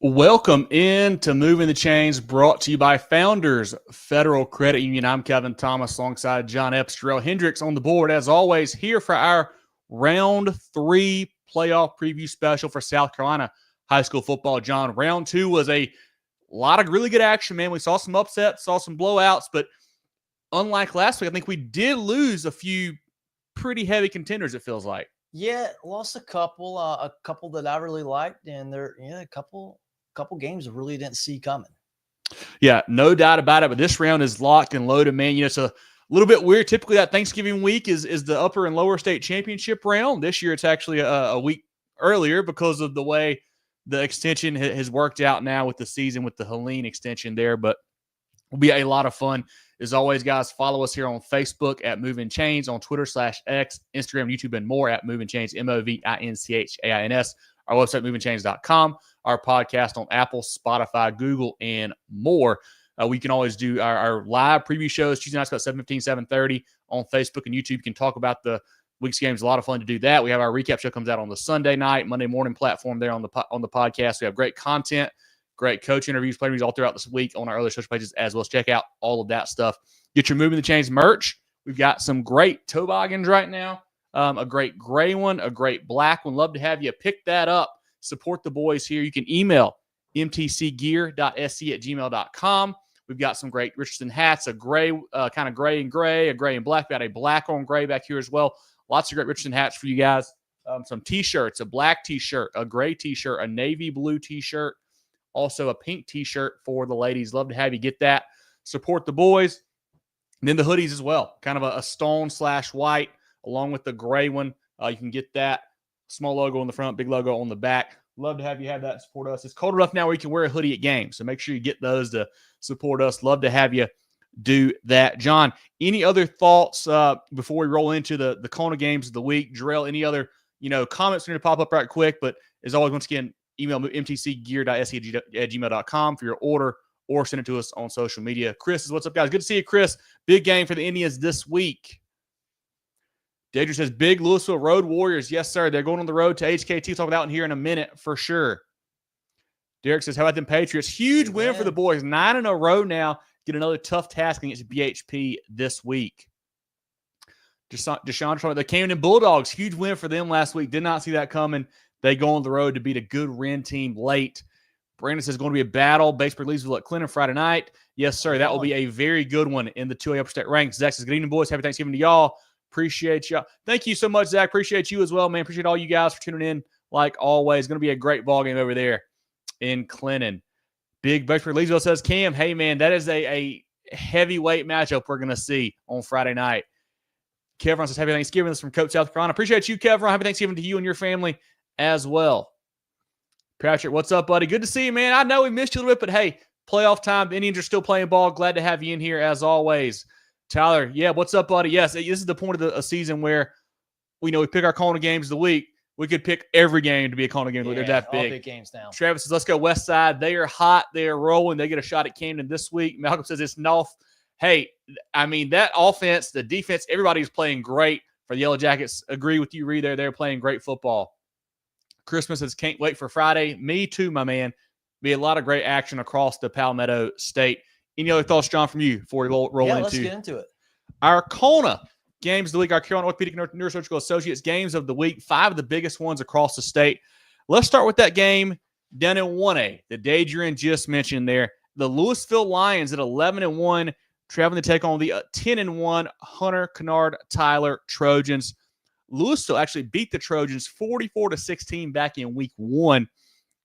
Welcome in to Moving the Chains, brought to you by Founders Federal Credit Union. I'm Kevin Thomas alongside John Epps, Jerel, Hendricks on the board. As always, here for our Round 3 playoff preview special for South Carolina high school football. John, Round 2 was a lot of really good action, man. We saw some upsets, saw some blowouts, but unlike last week, I think we did lose a few pretty heavy contenders, it feels like. Yeah, lost a couple that I really liked, and a couple games I really didn't see coming. Yeah, no doubt about it. But this round is locked and loaded, man. It's a little bit weird. Typically, that Thanksgiving week is the upper and lower state championship round. This year, it's actually a week earlier because of the way the extension has worked out now with the season with the Helene extension there. But it'll be a lot of fun. As always, guys, follow us here on Facebook at Movin Chains, on Twitter /X, Instagram, YouTube, and more at Movin Chains, MOVINCHAINS. Our website, movinchains.com. Our podcast on Apple, Spotify, Google, and more. We can always do our live preview shows Tuesday nights about 7:15, 7:30 on Facebook and YouTube. You can talk about the week's games. A lot of fun to do that. We have our recap show comes out on the Sunday night, Monday morning platform there on the podcast. We have great content, great coach interviews, play reviews all throughout this week on our other social pages as well. As check out all of that stuff. Get your Moving the Chains merch. We've got some great toboggans right now. A great gray one, a great black one. Love to have you pick that up. Support the boys here. You can email mtcgear.sc@gmail.com. We've got some great Richardson hats, a gray, kind of gray and gray, a gray and black. We got a black on gray back here as well. Lots of great Richardson hats for you guys. Some T-shirts, a black T-shirt, a gray T-shirt, a navy blue T-shirt, also a pink T-shirt for the ladies. Love to have you get that. Support the boys. And then the hoodies as well, kind of a stone/white along with the gray one. You can get that. Small logo on the front, big logo on the back. Love to have you have that and support us. It's cold enough now where you can wear a hoodie at games, so make sure you get those to support us. Love to have you do that. John, any other thoughts before we roll into the CONA games of the week? Jerel, any other comments going to pop up right quick? But as always, once again, email mtcgear.sc@gmail.com for your order or send it to us on social media. Chris, what's up, guys? Good to see you, Chris. Big game for the Indians this week. Deidre says, big Lewisville Road Warriors. Yes, sir. They're going on the road to HKT. We'll talk about in here in a minute for sure. Derek says, how about them Patriots? Huge win for the boys. 9 in a row now. Get another tough task against BHP this week. Deshaun, the Camden Bulldogs. Huge win for them last week. Did not see that coming. They go on the road to beat a good Wren team late. Brandon says, going to be a battle. Batesburg-Leesville at Clinton Friday night. Yes, sir. That will be a very good one in the 2A upper state ranks. Zach says, good evening, boys. Happy Thanksgiving to y'all. Appreciate y'all. Thank you so much, Zach. Appreciate you as well, man. Appreciate all you guys for tuning in like always. Going to be a great ball game over there in Clinton. Big Batesburg-Leesville says, Cam, hey, man, that is a heavyweight matchup we're going to see on Friday night. Kevron says, happy Thanksgiving. This is from Coach, South Carolina. Appreciate you, Kevron. Happy Thanksgiving to you and your family as well. Patrick, what's up, buddy? Good to see you, man. I know we missed you a little bit, but hey, playoff time. The Indians are still playing ball. Glad to have you in here as always. Tyler, yeah, what's up, buddy? Yes, this is the point of a season where we pick our CONA games of the week. We could pick every game to be a CONA game. They're that big. All big games now. Travis says, let's go West Side. They are hot. They are rolling. They get a shot at Camden this week. Malcolm says it's North. Hey, I mean, that offense, the defense, everybody's playing great for the Yellow Jackets. Agree with you, Reed, there. They're playing great football. Christmas says, can't wait for Friday. Me too, my man. Be a lot of great action across the Palmetto State. Any other thoughts, John, from you before we roll let's get into it. Our CONA games of the week, our Carolina Orthopedic Neurosurgical Associates games of the week, 5 of the biggest ones across the state. Let's start with that game down in 1A, the Adrian just mentioned there. The Lewisville Lions at 11-1, traveling to take on the 10-1 Hunter-Kinard-Tyler Trojans. Lewisville actually beat the Trojans 44-16 back in week 1.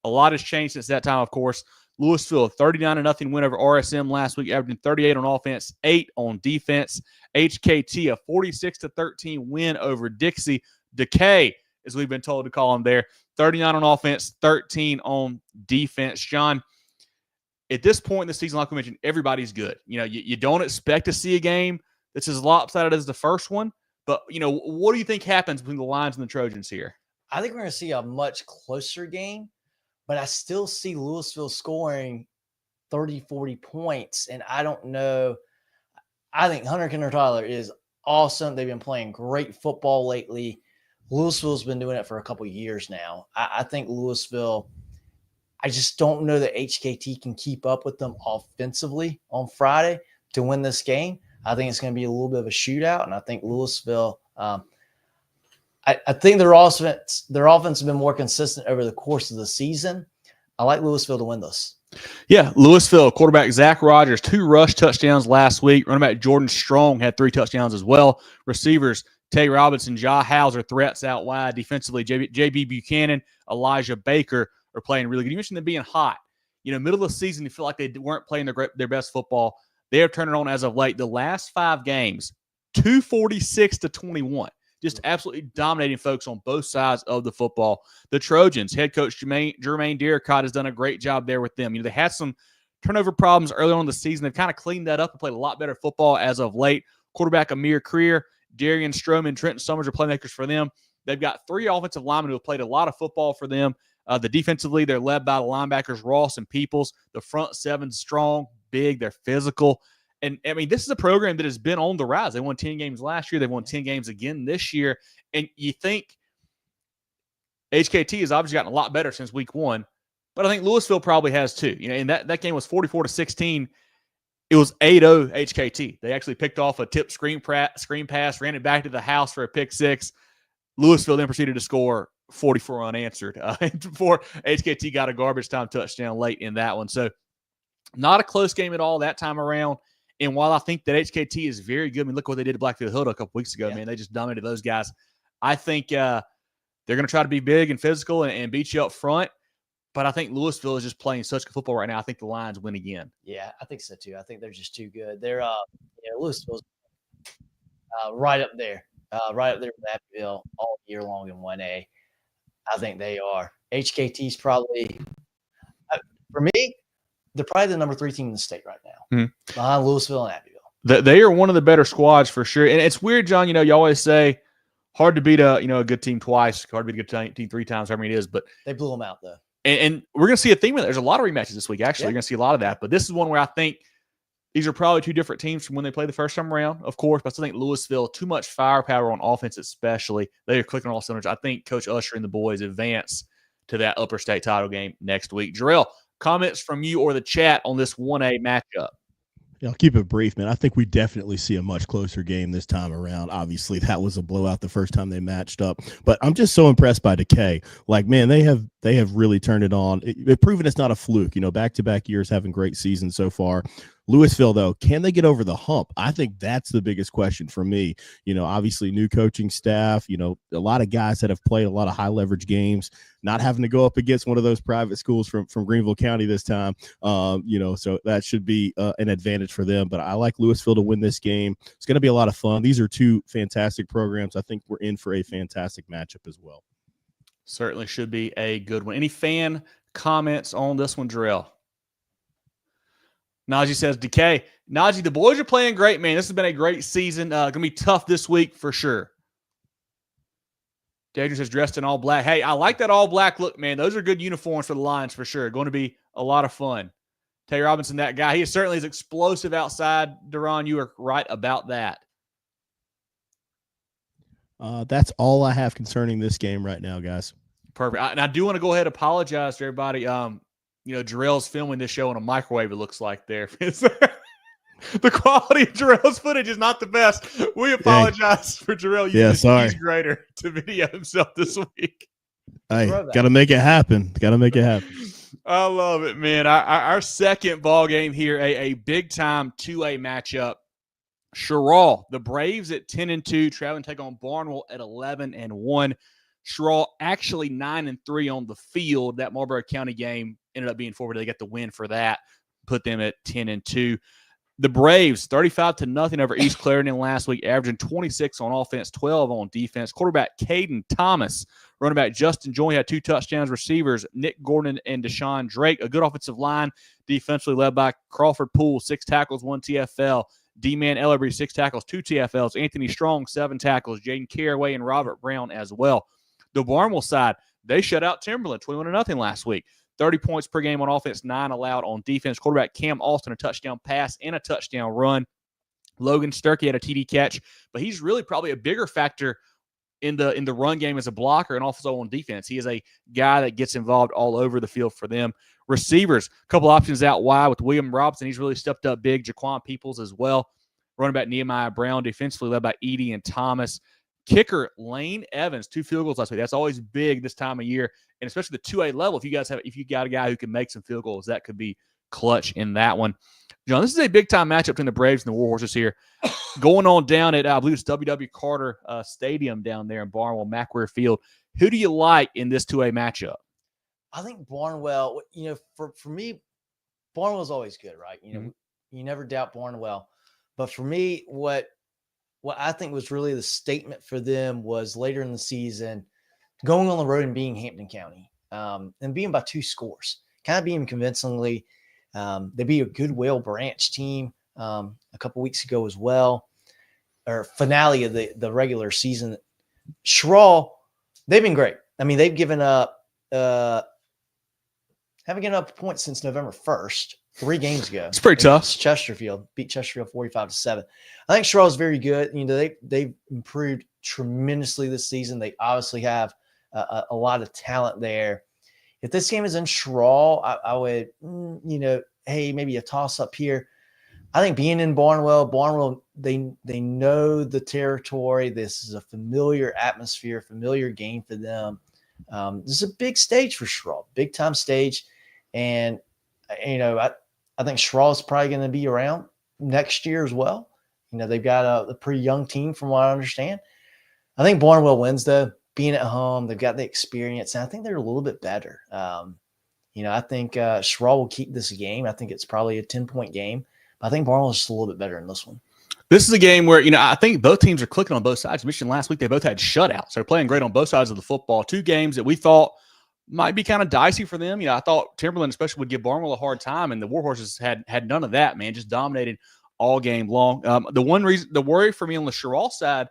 A lot has changed since that time, of course. Lewisville, 39-0 win over RSM last week, averaging 38 on offense, 8 on defense. HKT, a 46-13 win over Dixie. Decay, as we've been told to call them there, 39 on offense, 13 on defense. John, at this point in the season, like we mentioned, everybody's good. You don't expect to see a game that's as lopsided as the first one, but, what do you think happens between the Lions and the Trojans here? I think we're going to see a much closer game. But I still see Lewisville scoring 30, 40 points. And I don't know. I think Hunter-Kinard-Tyler is awesome. They've been playing great football lately. Lewisville's been doing it for a couple of years now. I think Lewisville I just don't know that HKT can keep up with them offensively on Friday to win this game. I think it's going to be a little bit of a shootout, and I think Louisville. I think their offense has been more consistent over the course of the season. I like Louisville to win this. Yeah, Louisville quarterback Zach Rogers, 2 rush touchdowns last week. Running back Jordan Strong had 3 touchdowns as well. Receivers Tay Robinson, Ja Hauser, threats out wide. Defensively, JB Buchanan, Elijah Baker are playing really good. You mentioned them being hot. Middle of the season, you feel like they weren't playing their best football. They have turned it on as of late. The last 5 games, 246-21. Just absolutely dominating folks on both sides of the football. The Trojans, head coach Jermaine Derricott has done a great job there with them. They had some turnover problems early on in the season. They've kind of cleaned that up and played a lot better football as of late. Quarterback Amir Creer, Darian Stroman, Trenton Summers are playmakers for them. They've got 3 offensive linemen who have played a lot of football for them. The defensively, they're led by the linebackers Ross and Peoples. The front 7's strong, big, they're physical. And, this is a program that has been on the rise. They won 10 games last year. They've won 10 games again this year. And you think HKT has obviously gotten a lot better since week 1, but I think Louisville probably has too. And that game was 44-16. It was 8-0 HKT. They actually picked off a tipped screen pass, ran it back to the house for a pick 6. Louisville then proceeded to score 44 unanswered before HKT got a garbage time touchdown late in that one. So not a close game at all that time around. And while I think that HKT is very good, look what they did to Blackfield Hill a couple weeks ago, man. They just dominated those guys. I think they're going to try to be big and physical and beat you up front. But I think Louisville is just playing such good football right now. I think the Lions win again. Yeah, I think so too. I think they're just too good. They're Louisville's right up there with Abbeville all year long in 1A. I think they are. HKT's probably, for me, they're probably the number 3 team in the state right now, behind Louisville and Abbeville. They are one of the better squads for sure. And it's weird, John. You always say hard to beat a good team twice, hard to beat a good team 3 times, however many it is. But they blew them out though. And we're going to see a theme of that. There's a lot of rematches this week. Actually, you're going to see a lot of that. But this is one where I think these are probably 2 different teams from when they played the first time around, of course. But I still think Louisville, too much firepower on offense, especially. They are clicking on all cylinders. I think Coach Usher and the boys advance to that upper state title game next week. Jerel, comments from you or the chat on this 1A matchup? I'll keep it brief, man. I think we definitely see a much closer game this time around. Obviously, that was a blowout the first time they matched up. But I'm just so impressed by Decay. Like, man, they have really turned it on. They've proven it's not a fluke. Back-to-back years having great seasons so far. Louisville, though, can they get over the hump? I think that's the biggest question for me. Obviously new coaching staff, a lot of guys that have played a lot of high leverage games, not having to go up against one of those private schools from Greenville County this time. So that should be an advantage for them. But I like Louisville to win this game. It's going to be a lot of fun. These are 2 fantastic programs. I think we're in for a fantastic matchup as well. Certainly should be a good one. Any fan comments on this one, Jerel? Najee says, Decay. Najee, the boys are playing great, man. This has been a great season. Going to be tough this week for sure. Daedra says, dressed in all black. Hey, I like that all black look, man. Those are good uniforms for the Lions for sure. Going to be a lot of fun. Tay Robinson, that guy, he certainly is explosive outside. Duran, you are right about that. That's all I have concerning this game right now, guys. Perfect. And I do want to go ahead and apologize to everybody. Jerel's filming this show on a microwave, it looks like there. The quality of Jerel's footage is not the best. We apologize for Jerel using his grader to video himself this week. Hey, got to make it happen. I love it, man. Our second ball game here, a big-time 2A matchup. Cheraw, the Braves at 10-2, traveling to take on Barnwell at 11-1. Cheraw actually 9-3 on the field. That Marlboro County game ended up being forward. They got the win for that, put them at 10-2. The Braves 35-0 over East Clarendon last week, averaging 26 on offense, 12 on defense. Quarterback Caden Thomas, running back Justin Joy had 2 touchdowns. Receivers Nick Gordon and Deshaun Drake. A good offensive line, defensively led by Crawford Poole, 6 tackles, 1 TFL. D-Man Ellerby, 6 tackles, 2 TFLs. Anthony Strong, 7 tackles. Jaden Caraway and Robert Brown as well. The Barnwell side, they shut out Timberland 21-0 last week. 30 points per game on offense, 9 allowed on defense. Quarterback Cam Austin, a touchdown pass and a touchdown run. Logan Sturkey had a TD catch, but he's really probably a bigger factor in the run game as a blocker and also on defense. He is a guy that gets involved all over the field for them. Receivers, a couple options out wide with William Robinson. He's really stepped up big. Jaquan Peoples as well. Running back Nehemiah Brown, defensively led by Edie and Thomas. Kicker Lane Evans, 2 field goals last week. That's always big this time of year, and especially the 2A level. If you got a guy who can make some field goals, that could be clutch in that one. John, this is a big-time matchup between the Braves and the Warhorses here. Going on down at, I believe it's W.W. Carter Stadium down there in Barnwell, Macquarie Field. Who do you like in this 2A matchup? I think Barnwell, for me, Barnwell's always good, right? You never doubt Barnwell. But for me, what I think was really the statement for them was later in the season, going on the road and being Hampton County and being by 2 scores, kind of being convincingly. They beat a Goodwill Branch team a couple weeks ago as well, or finale of the regular season. Cheraw, they've been great. I mean, they've given up, haven't given up points since November 1st, 3 games ago. It's pretty tough. Chesterfield beat Chesterfield 45-7. I think Cheraw is very good. They've improved tremendously this season. They obviously have a lot of talent there. If this game is in Cheraw, I would, hey, maybe a toss up here. I think being in Barnwell, they know the territory. This is a familiar atmosphere, familiar game for them. This is a big stage for Cheraw, big time stage. And, I think Cheraw is probably going to be around next year as well. They've got a pretty young team from what I understand. I think Barnwell wins though. Being at home, they've got the experience, and I think they're a little bit better. I think Cheraw will keep this game. I think it's probably a 10-point game. But I think Barnwell's just a little bit better in this one. This is a game where, I think both teams are clicking on both sides. Michigan last week, they both had shutouts. They're playing great on both sides of the football. 2 games that we thought might be kind of dicey for them. I thought Timberland especially would give Barnwell a hard time, and the Warhorses had none of that, man. Just dominated all game long. The worry for me on the Cheraw side,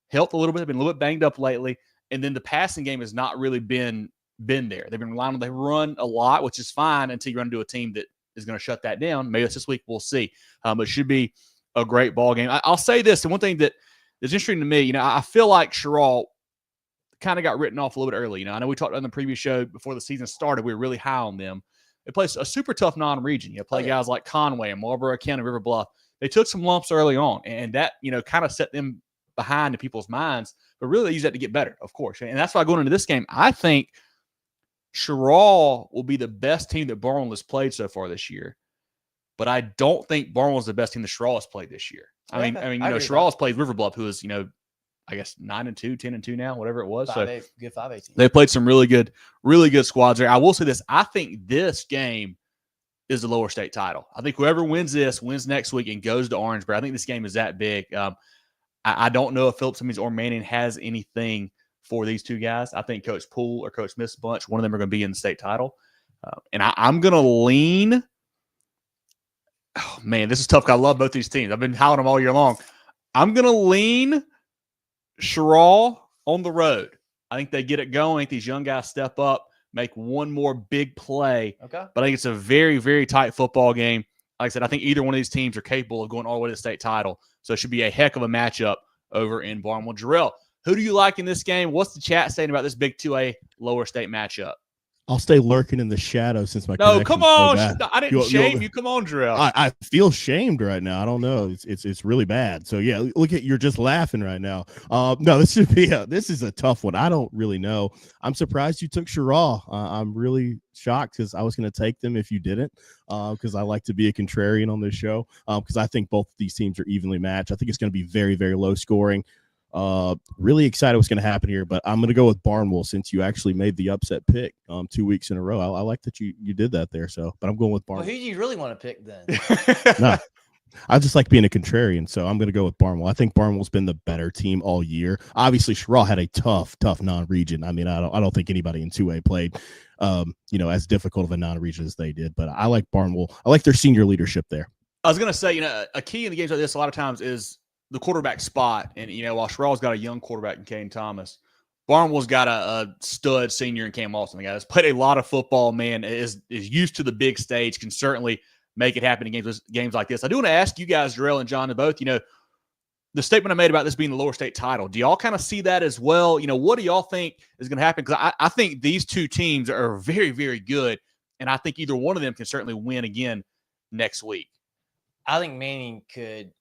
health a little bit. They've been a little bit banged up lately. And then the passing game has not really been there. They've been relying on the run a lot, which is fine until you run into a team that is going to shut that down. Maybe it's this week. We'll see. But it should be a great ball game. I'll say this, and one thing that is interesting to me, I feel like Cheraw kind of got written off a little bit early. I know we talked on the previous show before the season started. We were really high on them. They play a super tough non-region. Guys like Conway and Marlboro County, River Bluff. They took some lumps early on, and that kind of set them behind in people's minds. But really, they use that to get better, of course. And that's why going into this game, I think Cheraw will be the best team that Barnwell has played so far this year. But I don't think Barnwell is the best team that Cheraw has played this year. I mean, Cheraw has played River Bluff, who is, I guess 9-2, 10-2 now, whatever it was. Good 5-8 team. They played some really good squads there. I will say this: I think this game is the lower state title. I think whoever wins this wins next week and goes to Orangeburg. I think this game is that big. I don't know if Phillips Cummings or Manning has anything for these 2 guys. I think Coach Poole or Coach Smith's bunch, one of them are going to be in the state title. And I'm going to lean – oh, man, this is tough because I love both these teams. I've been hollering them all year long. I'm going to lean Cheraw on the road. I think they get it going. I think these young guys step up, make one more big play. Okay. But I think it's a very, very tight football game. Like I said, I think either one of these teams are capable of going all the way to the state title. So it should be a heck of a matchup over in Barnwell. Jerel, who do you like in this game? What's the chat saying about this big 2A lower state matchup? I'll stay lurking in the shadows since my No, come on. So I didn't shame you. Come on, Jerel. I feel shamed right now. I don't know. It's really bad. So yeah, look at, you're just laughing right now. No, this is a tough one. I don't really know. I'm surprised you took Cheraw. I'm really shocked because I was going to take them if you didn't, because I like to be a contrarian on this show, because I think both of these teams are evenly matched. I think it's going to be very, very low scoring. Really excited what's going to happen here, but I'm going to go with Barnwell since you actually made the upset pick 2 weeks in a row. I like that you did that there. So, but I'm going with Barnwell. Well, who do you really want to pick then? No, I just like being a contrarian, so I'm going to go with Barnwell. I think Barnwell's been the better team all year. Obviously, Cheraw had a tough non-region. I mean, I don't think anybody in 2A played, as difficult of a non-region as they did. But I like Barnwell. I like their senior leadership there. I was going to say, a key in the games like this a lot of times is the quarterback spot. And, while Cheraw's got a young quarterback in Kane Thomas, Barnwell's got a stud senior in Cam Austin. The guy that's played a lot of football, man, is used to the big stage, can certainly make it happen in games like this. I do want to ask you guys, Jerel and John, both, the statement I made about this being the lower state title, do y'all kind of see that as well? What do y'all think is going to happen? Because I think these two teams are very, very good, and I think either one of them can certainly win again next week. I think Manning could.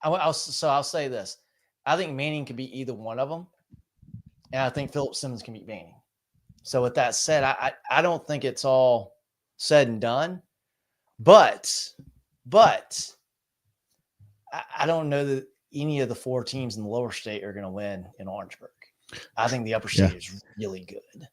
I'll say this. I think Manning could be either one of them, and I think Philip Simmons can beat Manning. So with that said, I don't think it's all said and done, but I don't know that any of the four teams in the lower state are going to win in Orangeburg. I think the upper state is really good.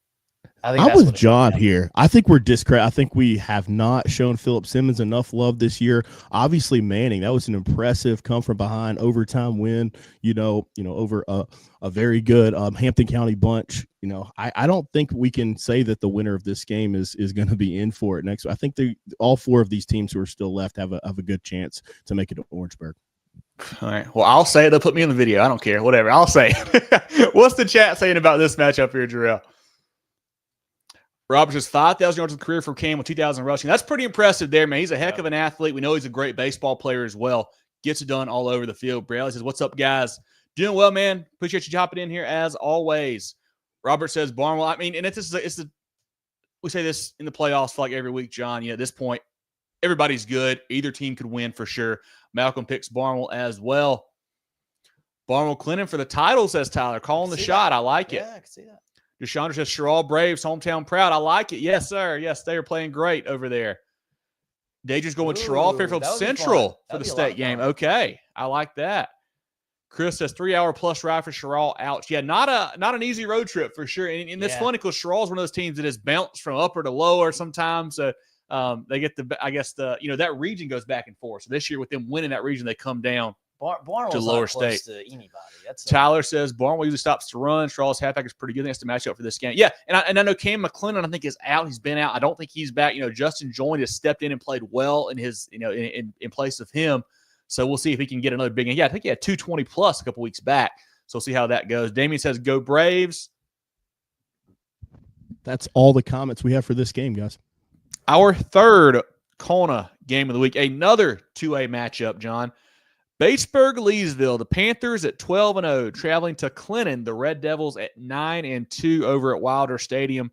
I'm with John here. I think we're I think we have not shown Philip Simmons enough love this year. Obviously, Manning, that was an impressive come from behind overtime win, over a very good Hampton County bunch. I don't think we can say that the winner of this game is going to be in for it next. I think all four of these teams who are still left have a good chance to make it to Orangeburg. All right. Well, I'll say it. They'll put me in the video. I don't care. Whatever. I'll say it. What's the chat saying about this matchup here, Jerel? Roberts has 5,000 yards in career from Cam with 2,000 rushing. That's pretty impressive there, man. He's a heck of an athlete. We know he's a great baseball player as well. Gets it done all over the field. Braille says, "What's up, guys? Doing well, man. Appreciate you hopping in here as always." Robert says, "Barnwell." I mean, and we say this in the playoffs for like every week, John. At this point, everybody's good. Either team could win for sure. Malcolm picks Barnwell as well. Barnwell Clinton for the title, says Tyler. Calling the shot. I like it. Yeah, I can see that. Deshaundra says, Cheraw Braves, hometown proud. I like it. Yes, sir. Yes, they are playing great over there. Deja's going with Cheraw Fairfield Central for the state game. Okay. I like that. Chris says 3-hour plus ride for Cheraw. Ouch. Yeah, not an easy road trip for sure. And it's funny because Cheraw is one of those teams that has bounced from upper to lower sometimes. They get that region goes back and forth. So this year with them winning that region, they come down to lower state. To anybody. Tyler says Barnwell usually stops to run. Straw's halfback is pretty good. That's the matchup for this game. Yeah, and I know Cam McClendon, I think, is out. He's been out. I don't think he's back. Justin Joint has stepped in and played well in his, in place of him. So we'll see if he can get another big game. Yeah, I think he had 220 plus a couple weeks back. So we'll see how that goes. Damien says, "Go Braves." That's all the comments we have for this game, guys. Our third CONA game of the week, another 2A matchup, John. Batesburg-Leesville, the Panthers at 12-0, traveling to Clinton, the Red Devils at 9-2 over at Wilder Stadium.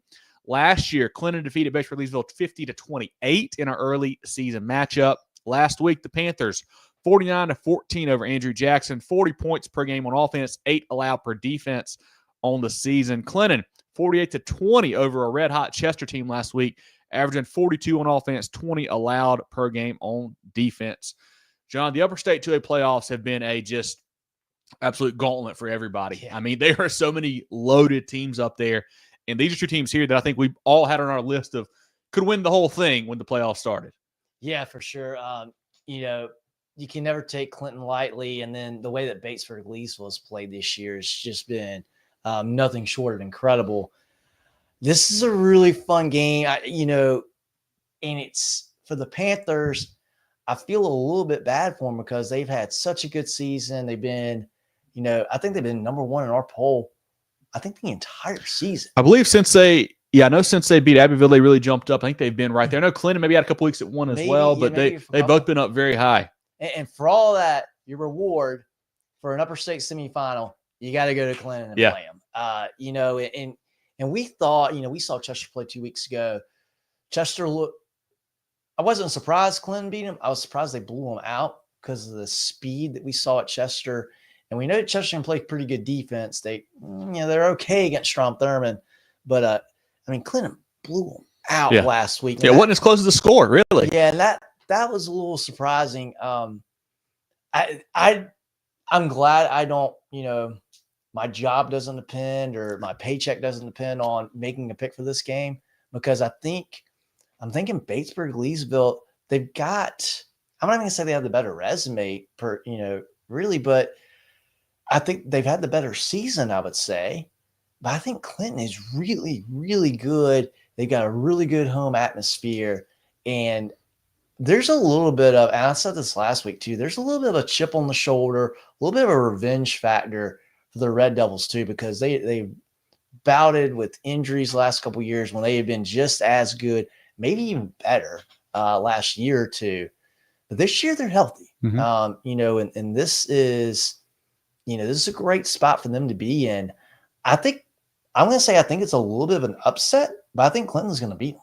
Last year, Clinton defeated Batesburg-Leesville 50-28 in our early season matchup. Last week, the Panthers 49-14 over Andrew Jackson, 40 points per game on offense, 8 allowed per defense on the season. Clinton 48-20 over a red-hot Chester team last week, averaging 42 on offense, 20 allowed per game on defense. John, the upper state 2A playoffs have been a just absolute gauntlet for everybody. Yeah. I mean, there are so many loaded teams up there, and these are two teams here that I think we all had on our list of could win the whole thing when the playoffs started. Yeah, for sure. You can never take Clinton lightly, and then the way that Batesburg-Leesville has played this year has just been nothing short of incredible. This is a really fun game, and it's for the Panthers. I feel a little bit bad for them because they've had such a good season. They've been, I think they've been number one in our poll, I think the entire season. I believe since they beat Abbeville, they really jumped up. I think they've been right there. I know Clinton maybe had a couple weeks at one as well, but they've both been up very high. And for all that, your reward for an upper state semifinal, you got to go to Clinton and play them. And we thought, we saw Chester play 2 weeks ago. Chester looked, I wasn't surprised Clinton beat him. I was surprised they blew him out because of the speed that we saw at Chester. And we know that Chester can play pretty good defense. They're okay against Strom Thurmond. But, Clinton blew him out last week. Yeah, it wasn't as close as the score, really. Yeah, and that was a little surprising. I'm glad I don't, my job doesn't depend or my paycheck doesn't depend on making a pick for this game because I'm thinking Batesburg-Leesville, they've got, I'm not even going to say they have the better resume really, but I think they've had the better season, I would say. But I think Clinton is really, really good. They've got a really good home atmosphere. And there's a little bit of, and I said this last week too, there's a little bit of a chip on the shoulder, a little bit of a revenge factor for the Red Devils too, because they bouted with injuries the last couple of years when they had been just as good, maybe even better last year or two. But this year they're healthy. Mhm. You know, and this is, you know, this is a great spot for them to be in. I'm going to say I think it's a little bit of an upset, but I think Clinton's going to beat them.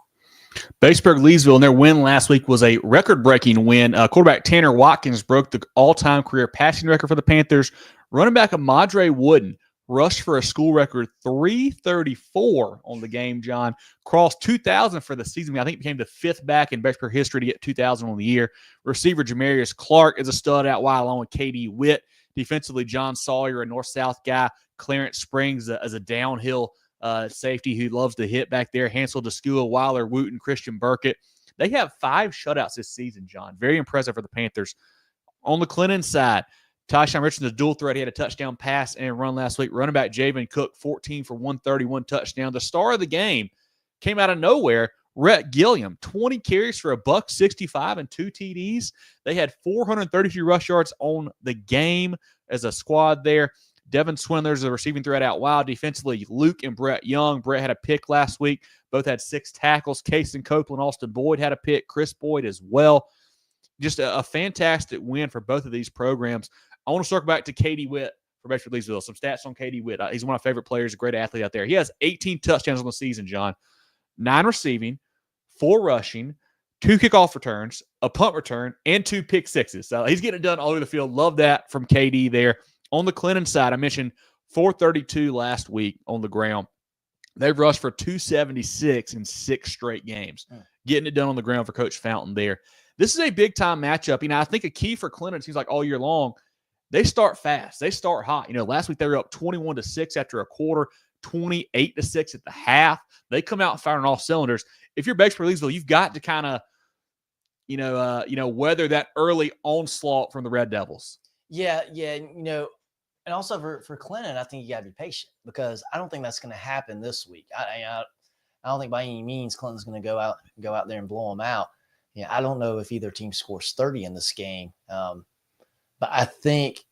Batesburg-Leesville, and their win last week was a record-breaking win. Quarterback Tanner Watkins broke the all-time career passing record for the Panthers. Running back Amadre Wooden rushed for a school record 334 on the game, John. Crossed 2,000 for the season. I think became the fifth back in Batesburg history to get 2,000 on the year. Receiver Jamarius Clark is a stud out wide along with KD Witt. Defensively, John Sawyer, a north-south guy. Clarence Springs as a downhill safety who loves to hit back there. Hansel DeScua, Weiler, Wooten, Christian Burkett. They have 5 shutouts this season, John. Very impressive for the Panthers. On the Clinton side, Tyshawn Richardson, the dual threat. He had a touchdown pass and run last week. Running back Javen Cook, 14 for 131 touchdown. The star of the game came out of nowhere. Rhett Gilliam, 20 carries for $165 and 2 TDs. They had 433 rush yards on the game as a squad there. Devin Swindler's the receiving threat out wide. Defensively, Luke and Brett Young. Brett had a pick last week. Both had 6 tackles. Kason Copeland, Austin Boyd had a pick. Chris Boyd as well. Just a fantastic win for both of these programs. I want to circle back to KD Witt for Batesburg-Leesville. Some stats on KD Witt. He's one of my favorite players, a great athlete out there. He has 18 touchdowns on the season, John. 9 receiving, 4 rushing, 2 kickoff returns, a punt return, and 2 pick sixes. So he's getting it done all over the field. Love that from KD there. On the Clinton side, I mentioned 432 last week on the ground. They've rushed for 276 in 6 straight games. Getting it done on the ground for Coach Fountain there. This is a big-time matchup. You know, I think a key for Clinton, it seems like all year long, they start fast. They start hot. You know, last week they were up 21-6 after a quarter, 28-6 at the half. They come out firing all cylinders. If you're Batesburg-Leesville, you've got to kind of, weather that early onslaught from the Red Devils. Yeah, you know, and also for Clinton, I think you got to be patient because I don't think that's going to happen this week. I don't think by any means Clinton's going to go out there and blow them out. Yeah, I don't know if either team scores 30 in this game, but I think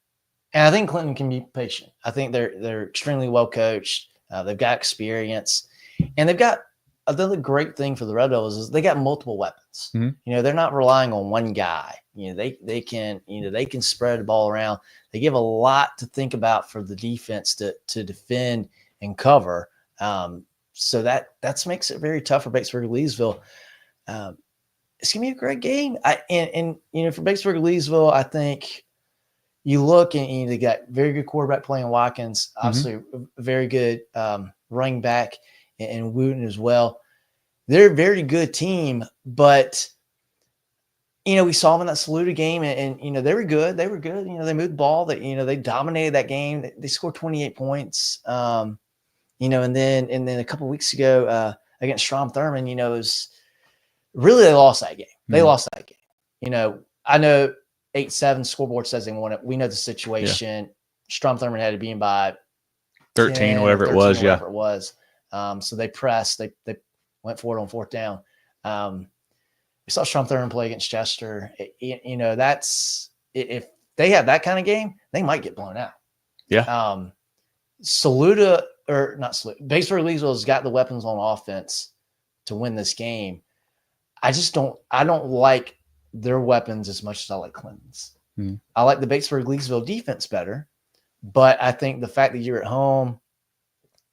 Clinton can be patient. I think they're extremely well coached. They've got experience, and they've got another great thing for the Red Devils is they got multiple weapons. Mm-hmm. You know, they're not relying on one guy. You know, they can spread the ball around. They give a lot to think about for the defense to defend and cover. So that makes it very tough for Batesburg-Leesville. It's gonna be a great game. And you know, for Batesburg-Leesville, I think you look and they got very good quarterback playing Watkins, obviously a very good running back and Wooten as well. They're a very good team, but you know, we saw them in that Saluda game and you know, they were good. You know, they moved the ball. They dominated that game. They scored 28 points. You know, and then a couple of weeks ago against Strom Thurmond, you know, it was really they lost that game. They lost that game. You know, I know 8-7 scoreboard says they won it. We know the situation. Yeah. Strom Thurmond had to be in by 13, whatever it was. Whatever it was. So they pressed. They went for it on 4th down. We saw Strom Thurmond play against Chester. You know, that's if they have that kind of game, they might get blown out. Yeah. Saluda or not Saluda. Batesburg-Leesville has got the weapons on offense to win this game. I don't like their weapons as much as I like Clinton's. I like the Batesburg-Leesville defense better, but I think the fact that you're at home,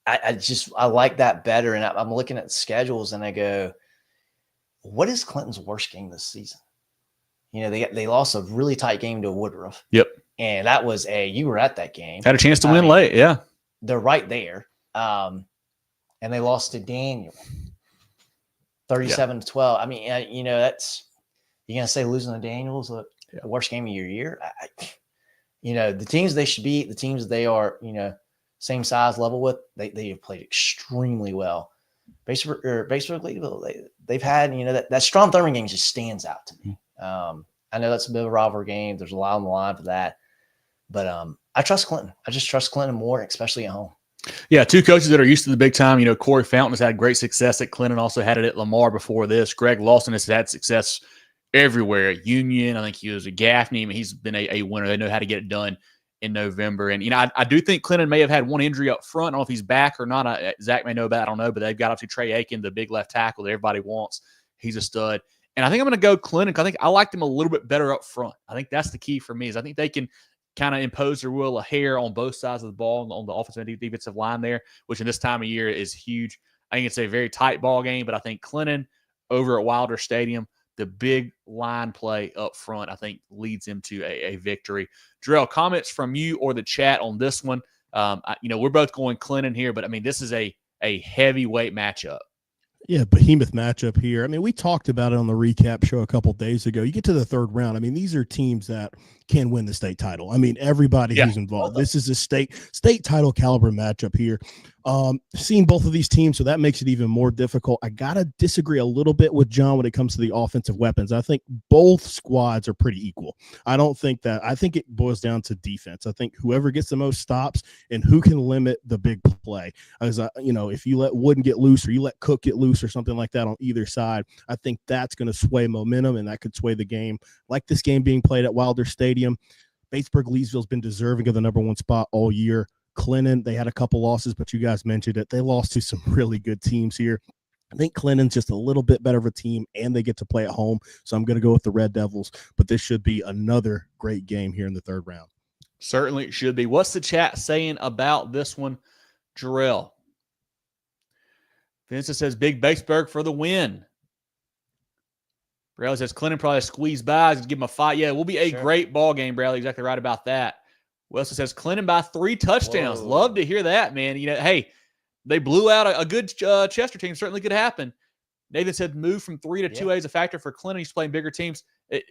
I like that better. And I'm looking at the schedules and I go, what is Clinton's worst game this season? You know, they lost a really tight game to Woodruff. Yep. And that was you were at that game. Had a chance to win late. Yeah. They're right there. And they lost to Daniel 37-12. I mean, you know, you're going to say losing to Daniel is the worst game of your year. You know, the teams they should beat, the teams they are, you know, same size level with, they have played extremely well. Batesburg-Leesville, they've had, you know, that Strom Thurmond game just stands out to me. I know that's a bit of a rivalry game. There's a lot on the line for that. But I trust Clinton. I just trust Clinton more, especially at home. Yeah, 2 coaches that are used to the big time. You know, Corey Fountain has had great success at Clinton, also had it at Lamar before this. Greg Lawson has had success everywhere. At Union, I think he was at Gaffney. I mean, he's been a winner. They know how to get it done in November. And, you know, I do think Clinton may have had one injury up front. I don't know if he's back or not. Zach may know about it. I don't know. But they've got obviously Trey Aiken, the big left tackle that everybody wants. He's a stud. And I think I'm going to go Clinton. I think I like them a little bit better up front. I think that's the key for me is I think they can kind of impose their will a hair on both sides of the ball on the offensive and defensive line there, which in this time of year is huge. I think it's a very tight ball game, but I think Clinton over at Wilder Stadium, the big line play up front, I think leads them to a victory. Jerel, comments from you or the chat on this one? We're both going Clinton here, but I mean, this is a heavyweight matchup. Yeah, behemoth matchup here. I mean, we talked about it on the recap show a couple days ago. You get to the third round. I mean, these are teams that can win the state title. I mean, everybody who's involved. This is a state title caliber matchup here. Seeing both of these teams, so that makes it even more difficult. I got to disagree a little bit with John when it comes to the offensive weapons. I think both squads are pretty equal. I think it boils down to defense. I think whoever gets the most stops and who can limit the big play. As if you let Wooden get loose or you let Cook get loose or something like that on either side, I think that's going to sway momentum and that could sway the game. Like this game being played at Wilder Stadium, Batesburg-Leesville's been deserving of the number 1 spot all year. Clinton, they had a couple losses, but you guys mentioned it. They lost to some really good teams here. I think Clinton's just a little bit better of a team, and they get to play at home. So I'm going to go with the Red Devils, but this should be another great game here in the third round. Certainly should be. What's the chat saying about this one, Jerel? Vincent says, Big Batesburg for the win. Bradley says, Clinton probably squeeze by. Give him a fight. Yeah, it will be a great ball game, Bradley. Exactly right about that. Wilson says, Clinton by 3 touchdowns. Whoa. Love to hear that, man. Hey, they blew out a good Chester team. Certainly could happen. Nathan said move from 3 to 2A is a factor for Clinton. He's playing bigger teams.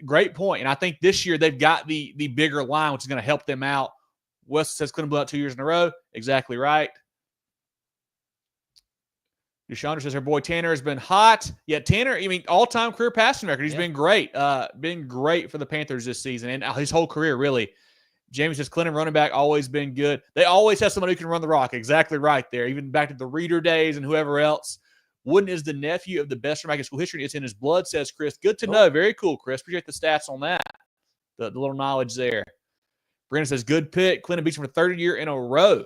Great point. And I think this year they've got the bigger line, which is going to help them out. Wilson says Clinton blew out 2 years in a row. Exactly right. Deshandra says her boy Tanner has been hot. Yeah, Tanner, all-time career passing record. He's been great. Been great for the Panthers this season and his whole career, really. Jamie says Clinton running back always been good. They always have somebody who can run the rock. Exactly right there. Even back to the Reader days and whoever else. Wooden is the nephew of the best running back in school history. It's in his blood, says Chris. Good to know. Very cool, Chris. Appreciate the stats on that. The little knowledge there. Brandon says good pick. Clinton beats him for the 3rd year in a row.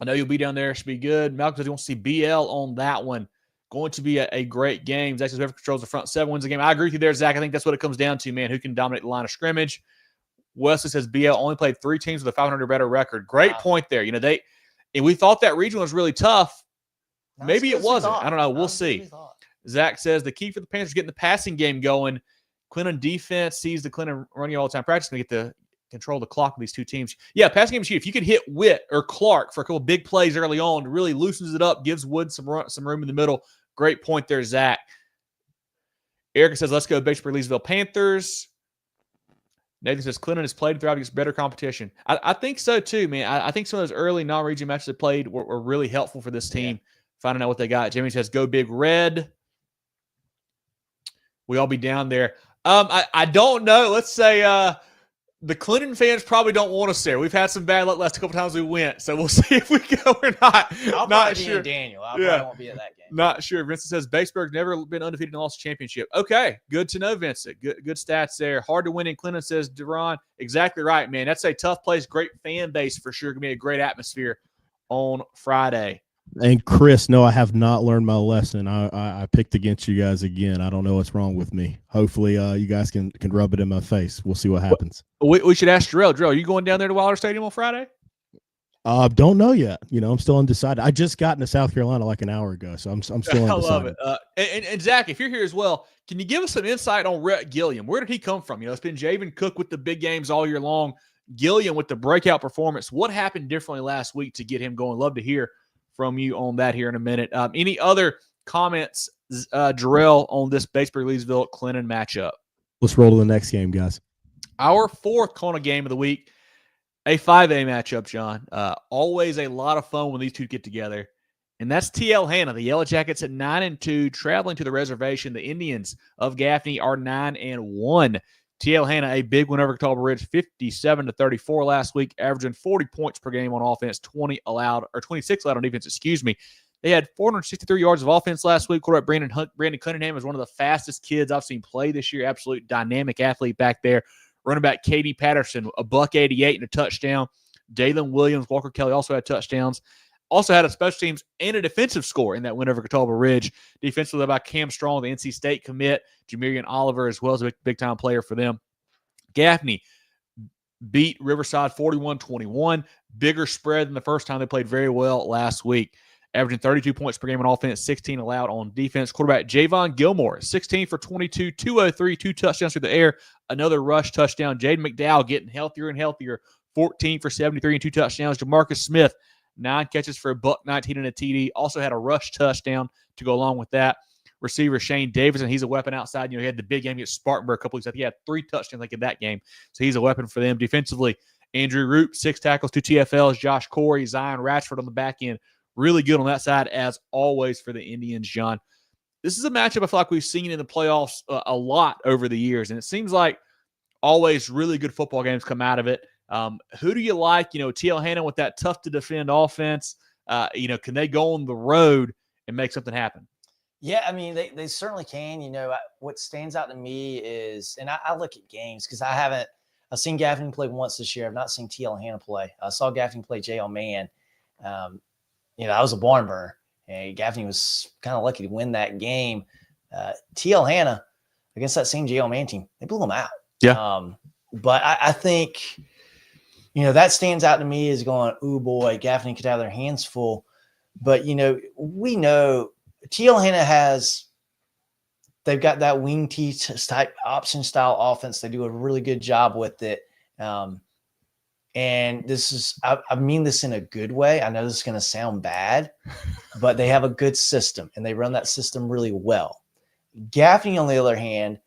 I know you'll be down there. Should be good. Malcolm says he wants to see BL on that one. Going to be a great game. Zach says whoever controls the front 7 wins the game. I agree with you there, Zach. I think that's what it comes down to, man. Who can dominate the line of scrimmage? Wesley says BL only played 3 teams with a 500 or better record. Great point there. And we thought that region was really tough. Maybe it wasn't. I don't know. We'll see. Zach says the key for the Panthers is getting the passing game going. Clinton defense sees the Clinton running all the time practice. They get to control the clock with these 2 teams. Yeah, passing game is huge. If you can hit Witt or Clark for a couple big plays early on, it really loosens it up, gives Wood some room in the middle. Great point there, Zach. Erica says, let's go Batesburg-Leesville Panthers. Nathan says Clinton has played throughout against better competition. I think so too, man. I think some of those early non-region matches they played were really helpful for this team, finding out what they got. Jimmy says go Big Red. We all be down there. I don't know. Let's say the Clinton fans probably don't want us there. We've had some bad luck last couple times we went, so we'll see if we go or not. I'll probably be in Daniel. I probably won't be at that game. Not sure. Vincent says Batesburg's never been undefeated and lost a championship. Okay, good to know, Vincent. Good stats there. Hard to win in Clinton, says Duran. Exactly right, man. That's a tough place. Great fan base for sure. Going to be a great atmosphere on Friday. And Chris, no, I have not learned my lesson. I picked against you guys again. I don't know what's wrong with me. Hopefully, you guys can rub it in my face. We'll see what happens. We should ask Jerel. Jerel, are you going down there to Wilder Stadium on Friday? Don't know yet. I'm still undecided. I just got into South Carolina like an hour ago, so I'm still undecided. I love it. And Zach, if you're here as well, can you give us some insight on Rhett Gilliam? Where did he come from? It's been Javen Cook with the big games all year long. Gilliam with the breakout performance. What happened differently last week to get him going? Love to hear from you on that here in a minute. Any other comments, Jerel, on this Batesburg-Leesville Clinton matchup? Let's roll to the next game, guys. Our 4th CONA game of the week. A 5A matchup, John. Always a lot of fun when these two get together. And that's TL Hanna. The Yellow Jackets at 9-2, traveling to the reservation. The Indians of Gaffney are 9-1. TL Hanna, a big win over Catawba Ridge, 57-34 last week, averaging 40 points per game on offense, 26 allowed on defense, They had 463 yards of offense last week. Quarterback Brandon Cunningham is one of the fastest kids I've seen play this year. Absolute dynamic athlete back there. Running back Katie Patterson, a $188 and a touchdown. Dalen Williams, Walker Kelly also had touchdowns. Also had a special teams and a defensive score in that win over Catawba Ridge. Defensively by Cam Strong, the NC State commit, Jamirian Oliver as well as a big-time player for them. Gaffney beat Riverside 41-21. Bigger spread than the first time. They played very well last week. Averaging 32 points per game on offense, 16 allowed on defense. Quarterback Javon Gilmore, 16 for 22, 203, 2 touchdowns through the air. Another rush touchdown. Jaden McDowell getting healthier and healthier, 14 for 73 and 2 touchdowns. Jamarcus Smith, 9 catches for $119 and a TD. Also had a rush touchdown to go along with that. Receiver Shane Davidson, he's a weapon outside. He had the big game against Spartanburg a couple weeks ago. He had 3 touchdowns in that game. So he's a weapon for them. Defensively, Andrew Root, 6 tackles, 2 TFLs. Josh Corey, Zion Ratchford on the back end. Really good on that side, as always, for the Indians, John. This is a matchup I feel like we've seen in the playoffs a lot over the years, and it seems like always really good football games come out of it. Who do you like? TL Hanna with that tough-to-defend offense. Can they go on the road and make something happen? Yeah, I mean, they certainly can. What stands out to me is, and I look at games because I've seen Gaffney play once this year. I've not seen TL Hanna play. I saw Gaffney play J.L. Mann. I was a barn burner. And Gaffney was kind of lucky to win that game. TL Hanna, against that same J.L. Mann team, they blew them out. Yeah. But I think, that stands out to me as going, ooh, boy, Gaffney could have their hands full. But, we know TL Hanna they've got that wing T type option style offense. They do a really good job with it. And this is, I mean this in a good way. I know this is going to sound bad, but they have a good system and they run that system really well. Gaffney, on the other hand,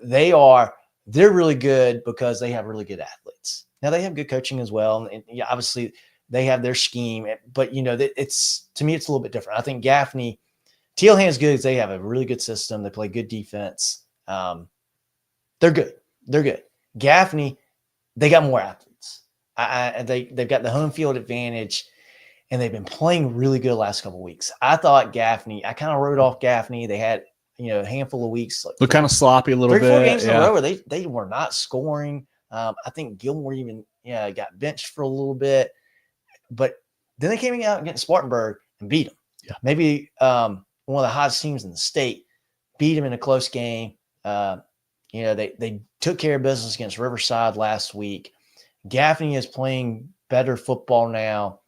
they're really good because they have really good athletes. Now they have good coaching as well. And obviously they have their scheme, but to me, it's a little bit different. I think Gaffney, TL Hanna's good because they have a really good system. They play good defense. They're good. Gaffney, they got more athletes. They've got the home field advantage, and they've been playing really good the last couple of weeks. I thought Gaffney, I kind of wrote off Gaffney. They had, a handful of weeks. Look kind of sloppy a little bit. 3-4 games in a row where they were not scoring. I think Gilmore even got benched for a little bit. But then they came out against Spartanburg and beat them. Yeah. Maybe one of the hottest teams in the state, beat them in a close game. They took care of business against Riverside last week. Gaffney is playing better football now.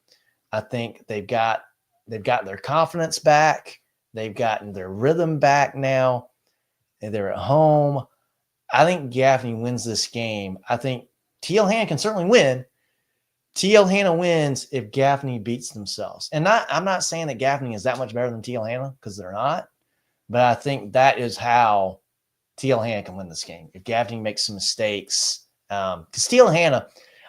I think they've got their confidence back. They've gotten their rhythm back now. And they're at home. I think Gaffney wins this game. I think TL Hanna can certainly win. TL Hanna wins if Gaffney beats themselves. And I'm not saying that Gaffney is that much better than TL Hanna because they're not. But I think that is how TL Hanna can win this game. If Gaffney makes some mistakes. Because TL Hanna,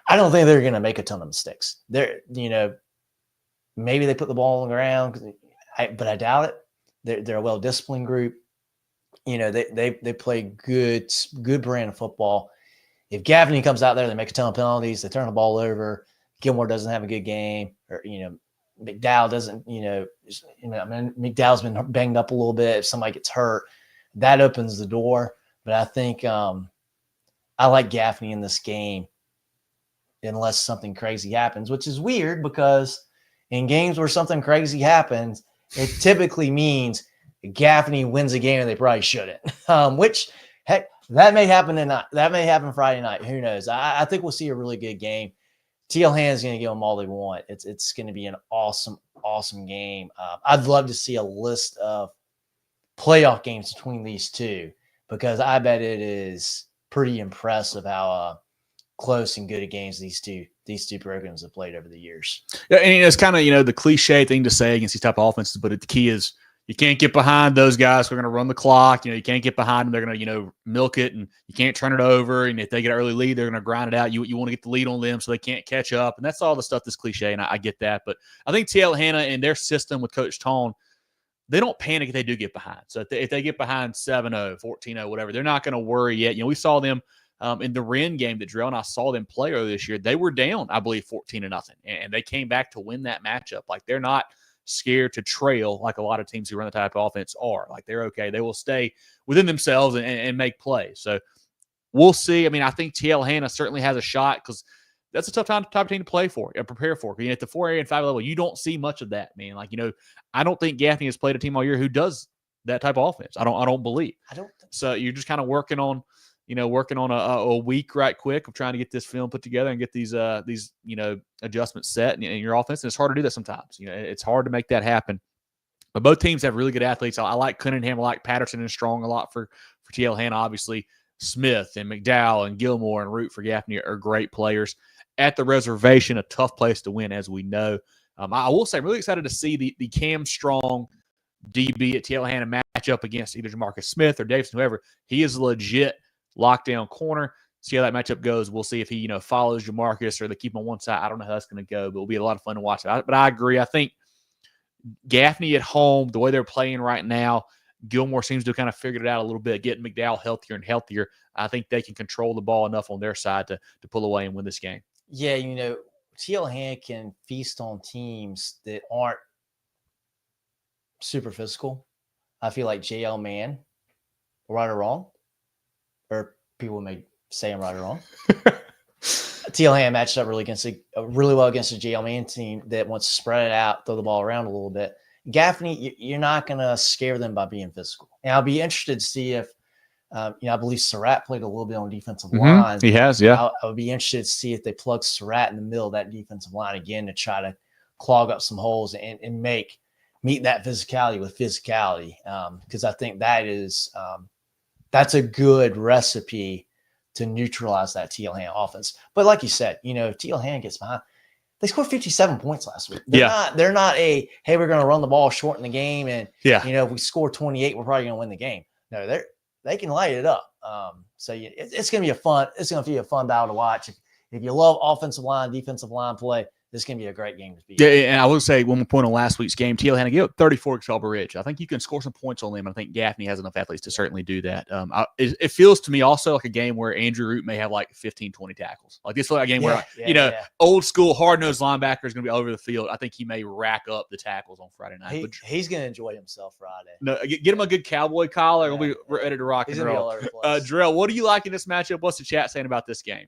I don't think they're going to make a ton of mistakes. Maybe they put the ball on the ground, but I doubt it. They're a well-disciplined group. They play good brand of football. If Gaffney comes out there, they make a ton of penalties. They turn the ball over. Gilmore doesn't have a good game, or McDowell doesn't. McDowell's been banged up a little bit. If somebody gets hurt, that opens the door. But I think I like Gaffney in this game, unless something crazy happens, which is weird because in games where something crazy happens, it typically means Gaffney wins a game and they probably shouldn't. Which, heck, that may happen tonight. That may happen Friday night. Who knows? I think we'll see a really good game. TL Hanna is going to give them all they want. It's going to be an awesome, awesome game. I'd love to see a list of playoff games between these two because I bet it is pretty impressive how close and good at games these two programs have played over the years. Yeah, and it's kind of the cliche thing to say against these type of offenses, but the key is you can't get behind those guys who are going to run the clock. You can't get behind them. They're going to milk it, and you can't turn it over. And if they get an early lead, they're going to grind it out. You want to get the lead on them so they can't catch up, and that's all the stuff that's cliche, and I get that. But I think TL Hanna and their system with Coach Tone, they don't panic if they do get behind. So if they get behind 7-0, 14-0, whatever, they're not going to worry yet. We saw them in the Wren game that Jerel and I saw them play earlier this year. They were down, I believe, 14-0, and they came back to win that matchup. Like, they're not scared to trail like a lot of teams who run the type of offense are. Like, they're okay. They will stay within themselves and make plays. So we'll see. I mean, I think TL Hanna certainly has a shot because that's a tough type of team to play for and prepare for. At the 4A and 5 level, you don't see much of that, man. Like, I don't think Gaffney has played a team all year who does that type of offense. I don't believe. So you're just kind of working on a week right quick of trying to get this film put together and get these adjustments set in your offense. And it's hard to do that sometimes. It's hard to make that happen. But both teams have really good athletes. I like Cunningham. I like Patterson and Strong a lot for TL Hanna. Obviously, Smith and McDowell and Gilmore and Root for Gaffney are great players. At the reservation, a tough place to win, as we know. I will say I'm really excited to see the Cam Strong DB at TL Hanna match up against either Jamarcus Smith or Davidson, whoever. He is a legit lockdown corner. See how that matchup goes. We'll see if he follows Jamarcus or they keep him on one side. I don't know how that's going to go, but it'll be a lot of fun to watch. But I agree. I think Gaffney at home, the way they're playing right now, Gilmore seems to have kind of figured it out a little bit, getting McDowell healthier and healthier. I think they can control the ball enough on their side to pull away and win this game. Yeah, TL Hanna can feast on teams that aren't super physical. I feel like JL Man, right or wrong, or people may say I'm right or wrong. TL Hanna matched up really well against a JL Man team that wants to spread it out, throw the ball around a little bit. Gaffney, you're not going to scare them by being physical. And I'll be interested to see if, I believe Surratt played a little bit on defensive line. He has, yeah. I would be interested to see if they plug Surratt in the middle of that defensive line again to try to clog up some holes and meet that physicality with physicality. Because I think that's a good recipe to neutralize that TL Hanna offense. But like you said, TL Hanna gets behind. They scored 57 points last week. They're not hey, we're going to run the ball short in the game. And, if we score 28, we're probably going to win the game. No, they can light it up. So it's going to be a fun battle to watch. If you love offensive line, defensive line play, this is going to be a great game to be. Yeah, and I will say one more point on last week's game. TL Hanna gave up 34 at Cheraw Ridge. I think you can score some points on them. I think Gaffney has enough athletes to certainly do that. It feels to me also like a game where Andrew Root may have like 15, 20 tackles. Like this is like a game where old school hard-nosed linebacker is going to be over the field. I think he may rack up the tackles on Friday night. He's going to enjoy himself Friday. No, get him a good cowboy collar. We'll be ready to rock and roll. Jerel, what do you like in this matchup? What's the chat saying about this game?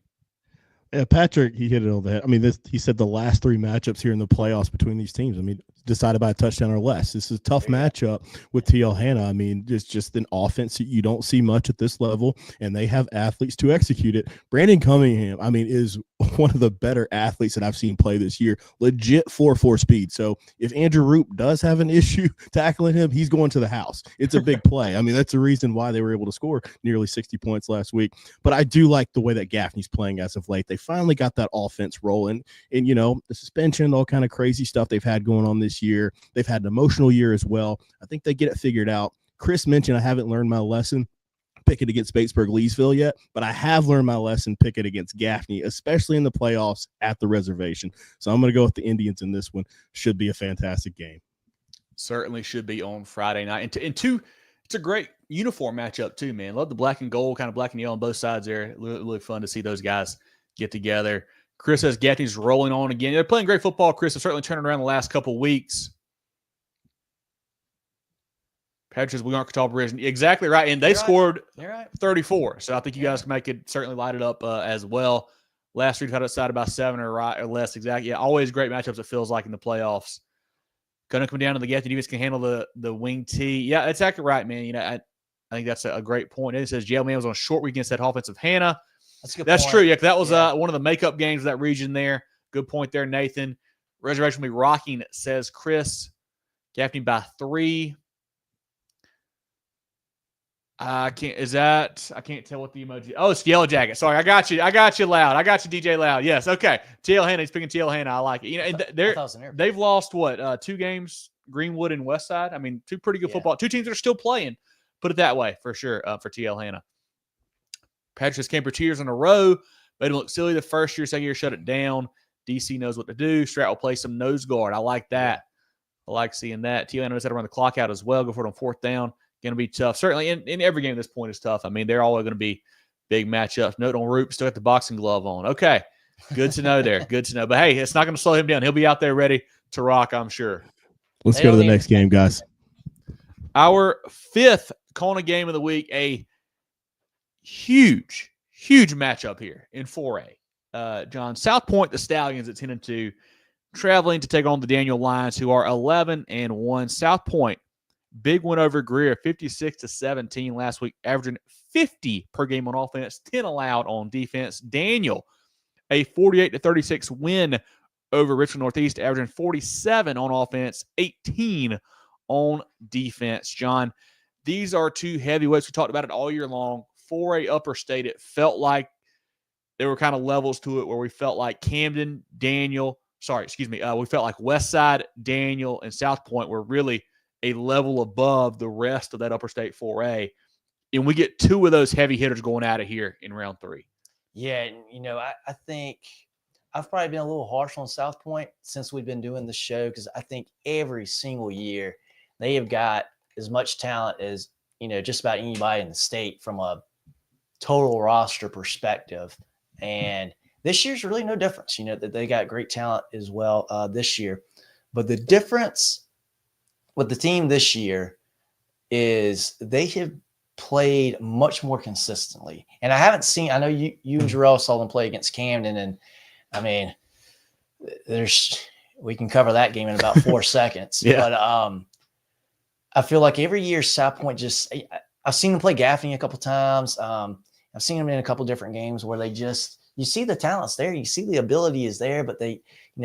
Yeah, Patrick, he hit it on the head. I mean, he said the last three matchups here in the playoffs between these teams, decided by a touchdown or less. This is a tough matchup with TL Hanna. I mean, it's just an offense that you don't see much at this level, and they have athletes to execute it. Brandon Cunningham, is one of the better athletes that I've seen play this year. Legit 4.4 speed. So if Andrew Root does have an issue tackling him, he's going to the house. It's a big play. That's the reason why they were able to score nearly 60 points last week. But I do like the way that Gaffney's playing as of late. They finally got that offense rolling. And, the suspension, all kind of crazy stuff they've had going on this year. They've had an emotional year as well. I think they get it figured out. Chris mentioned I haven't learned my lesson pick it against Batesburg-Leesville yet, but I have learned my lesson pick it against Gaffney, especially in the playoffs at the reservation. So I'm going to go with the Indians in this one. Should be a fantastic game. Certainly should be on Friday night. And two, it's a great uniform matchup too, man. Love the black and gold, kind of black and yellow on both sides there. Really fun to see those guys get together. Chris says Gaffney's rolling on again. They're playing great football. Chris has certainly turned around the last couple of weeks. Patrick says we aren't Catawba Ridge. Exactly right. And they scored 34. So I think you guys can make it certainly light it up as well. Last week, had it side about 7 or less. Exactly. Yeah, always great matchups, it feels like, in the playoffs. Going to come down to the Gaffney defense can handle the wing tee. Yeah, that's exactly right, man. I think that's a great point. And it says Jerel was on a short week against that offensive Hanna. That's true. Yeah, that was one of the makeup games of that region there. Good point there, Nathan. Reservation will be rocking, says Chris. Gaffney by 3. I can't tell what the emoji. Oh, it's Yellow Jacket. Sorry, I got you. Loud. I got you, DJ Loud. Yes, okay. TL Hanna. He's picking TL Hanna. I like it. And they've lost 2 games. Greenwood and Westside. 2 pretty good football. 2 teams that are still playing. Put it that way for sure. For TL Hanna. Patrick came for cheers in a row. Made him look silly the first year. Second year, shut it down. DC knows what to do. Strat will play some nose guard. I like that. I like seeing that. TL Hanna knows how to run the clock out as well. Go for it on 4th down. Going to be tough. Certainly in every game at this point is tough. They're all going to be big matchups. Note on Root, still got the boxing glove on. Okay. Good to know there. Good to know. But, hey, it's not going to slow him down. He'll be out there ready to rock, I'm sure. Let's go to the next game, guys. Our 5th CONA game of the week, a huge matchup here in 4A. John, South Pointe, the Stallions at 10-2, traveling to take on the Daniel Lions, who are 11-1. South Pointe, big win over Greer, 56-17 last week, averaging 50 per game on offense, 10 allowed on defense. Daniel, a 48-36 win over Richmond Northeast, averaging 47 on offense, 18 on defense. John, these are two heavyweights. We talked about it all year long. 4A upper state, it felt like there were kind of levels to it where we felt like Camden, Daniel, we felt like Westside, Daniel, and South Pointe were really a level above the rest of that upper state 4A. And we get two of those heavy hitters going out of here in round 3. Yeah, and, I think I've probably been a little harsh on South Pointe since we've been doing the show, because I think every single year they have got as much talent as, just about anybody in the state from a total roster perspective. And this year's really no difference, that they got great talent as well this year. But the difference with the team this year is they have played much more consistently. And I know you and Jerel saw them play against Camden, and I mean, we can cover that game in about 4 seconds. Yeah. But I feel like every year South Pointe I've seen them play Gaffney a couple times. I've seen them in a couple different games where you see the talent's there, you see the ability is there, but they,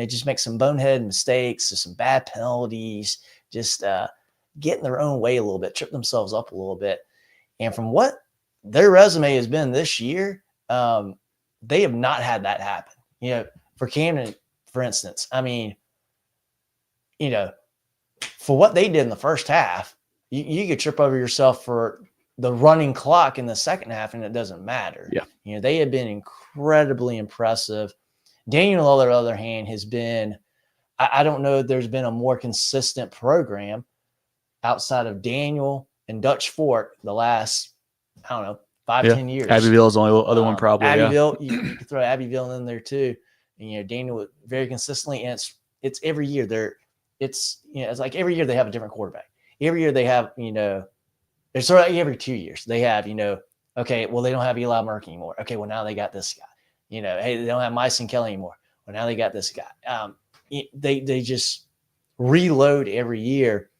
just make some bonehead mistakes or some bad penalties, just get in their own way a little bit, trip themselves up a little bit. And from what their resume has been this year, they have not had that happen. For Camden, for instance, I mean, for what they did in the first half, you could trip over yourself for the running clock in the second half, and it doesn't matter. Yeah. They have been incredibly impressive. Daniel, on the other hand, has been, I don't know if there's been a more consistent program outside of Daniel and Dutch Fork the last, 5-10 years. Abbeville is the only other one probably. Abbeville, you could throw Abbeville in there too. And, Daniel very consistently, and it's every year it's like every year they have a different quarterback. Every year they have, it's sort of like every 2 years they have, okay, well, they don't have Eli Murk anymore. Okay, well, now they got this guy. Hey, they don't have Myson Kelly anymore. Well, now they got this guy. They just reload every year.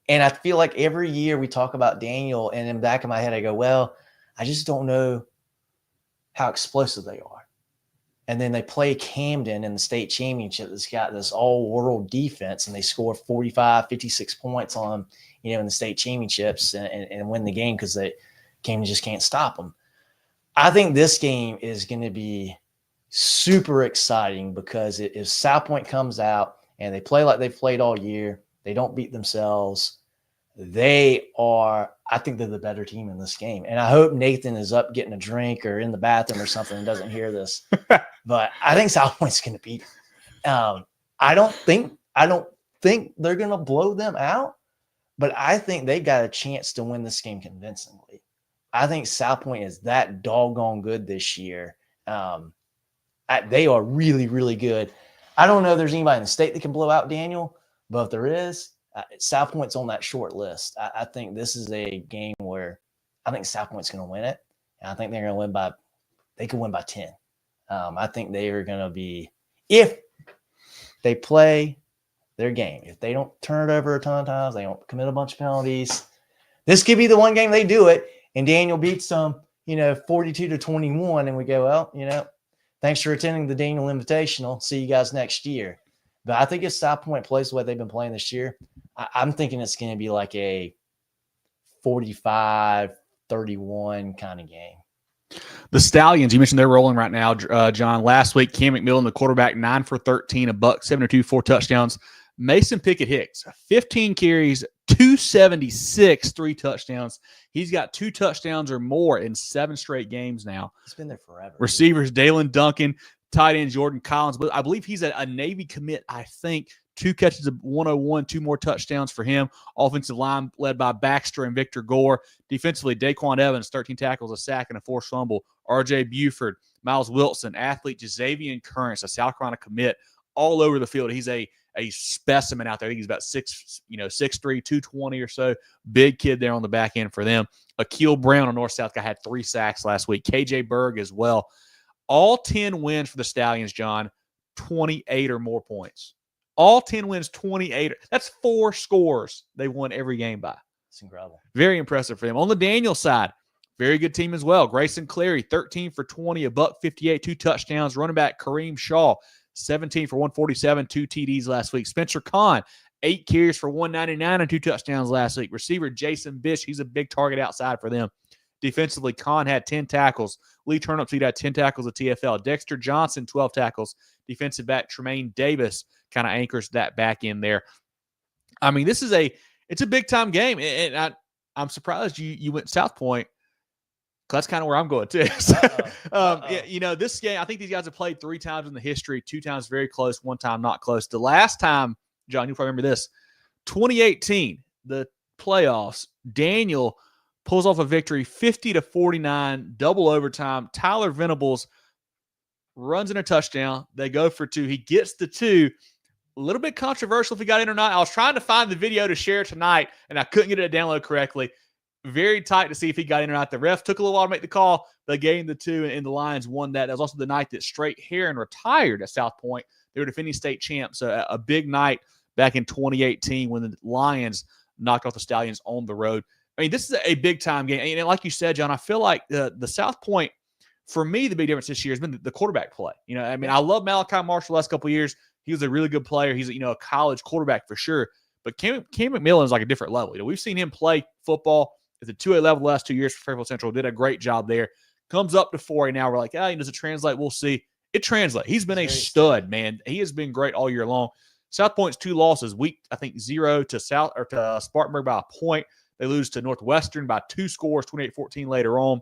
And I feel like every year we talk about Daniel, and in the back of my head, I go, well, I just don't know how explosive they are. And then they play Camden in the state championship that's got this all-world defense, and they score 45, 56 points on them, in the state championships and win the game because Camden just can't stop them. I think this game is going to be super exciting because if South Pointe comes out and they play like they've played all year, they don't beat themselves, I think they're the better team in this game. And I hope Nathan is up getting a drink or in the bathroom or something and doesn't hear this. But I think South Pointe's going to beat them. I don't think they're going to blow them out, but I think they got a chance to win this game convincingly. I think South Pointe is that doggone good this year. They are really, really good. I don't know if there's anybody in the state that can blow out Daniel, but if there is, South Pointe's on that short list. I think this is a game where I think South Pointe's going to win it. And I think they're going to they could win by 10. I think they are going to be, if they play their game, if they don't turn it over a ton of times, they don't commit a bunch of penalties, this could be the one game they do it. And Daniel beats them, 42-21. And we go, well, thanks for attending the Daniel Invitational. See you guys next year. But I think if South Pointe plays the way they've been playing this year, I'm thinking it's going to be like a 45-31 kind of game. The Stallions, you mentioned they're rolling right now, John. Last week, Cam McMillan, the quarterback, 9 for 13, a buck, 702, 4 touchdowns. Mason Pickett-Hicks, 15 carries, 276, 3 touchdowns. He's got 2 touchdowns or more in 7 straight games now. He's been there forever. Receivers, Dalen Duncan, tight end Jordan Collins. But I believe he's a Navy commit, I think. 2 catches of 101, 2 more touchdowns for him. Offensive line led by Baxter and Victor Gore. Defensively, Daquan Evans, 13 tackles, a sack, and a forced fumble. R.J. Buford, Miles Wilson, athlete Jazavian Currents, a South Carolina commit, all over the field. He's a specimen out there. I think he's about 6'3", 220 or so. Big kid there on the back end for them. Akil Brown, a North-South guy, had 3 sacks last week. KJ Berg as well. All 10 wins for the Stallions, John, 28 or more points. All 10 wins, 28. That's 4 scores they won every game by. It's incredible. Very impressive for them. On the Daniel side, very good team as well. Grayson Clary, 13 for 20, $158, 2 touchdowns. Running back Kareem Shaw, 17 for 147, 2 TDs last week. Spencer Kahn, 8 carries for 199 and 2 touchdowns last week. Receiver Jason Bish, he's a big target outside for them. Defensively, Kahn had 10 tackles. Lee Turnipseed had 10 tackles at TFL. Dexter Johnson, 12 tackles. Defensive back Tremaine Davis kind of anchors that back in there. I mean, it's a big-time game, and I'm surprised you went South Point. That's kind of where I'm going too. So, this game, I think these guys have played 3 times in the history, 2 times very close, 1 time not close. The last time, John, you'll probably remember this, 2018, the playoffs, Daniel pulls off a victory 50-49, double overtime. Tyler Venables runs in a touchdown. They go for 2. He gets the 2. A little bit controversial if he got in or not. I was trying to find the video to share tonight, and I couldn't get it to download correctly. Very tight to see if he got in or not. The ref took a little while to make the call. They gave him the 2, and the Lions won that. That was also the night that Straight Heron retired at South Point. They were defending state champs. So a big night back in 2018 when the Lions knocked off the Stallions on the road. I mean, this is a big-time game. And like you said, John, I feel like the South Point, for me, the big difference this year has been the quarterback play. I love Malachi Marshall the last couple of years. He was a really good player. He's a college quarterback for sure. But Cam McMillan is like a different level. We've seen him play football at the 2A level the last 2 years for Fairfield Central. Did a great job there. Comes up to 4A now. We're like, does it translate? We'll see. It translates. He's been a stud, man. He has been great all year long. South Point's 2 losses. Week, I think, 0 to Spartanburg by a point. They lose to Northwestern by 2 scores, 28-14 later on.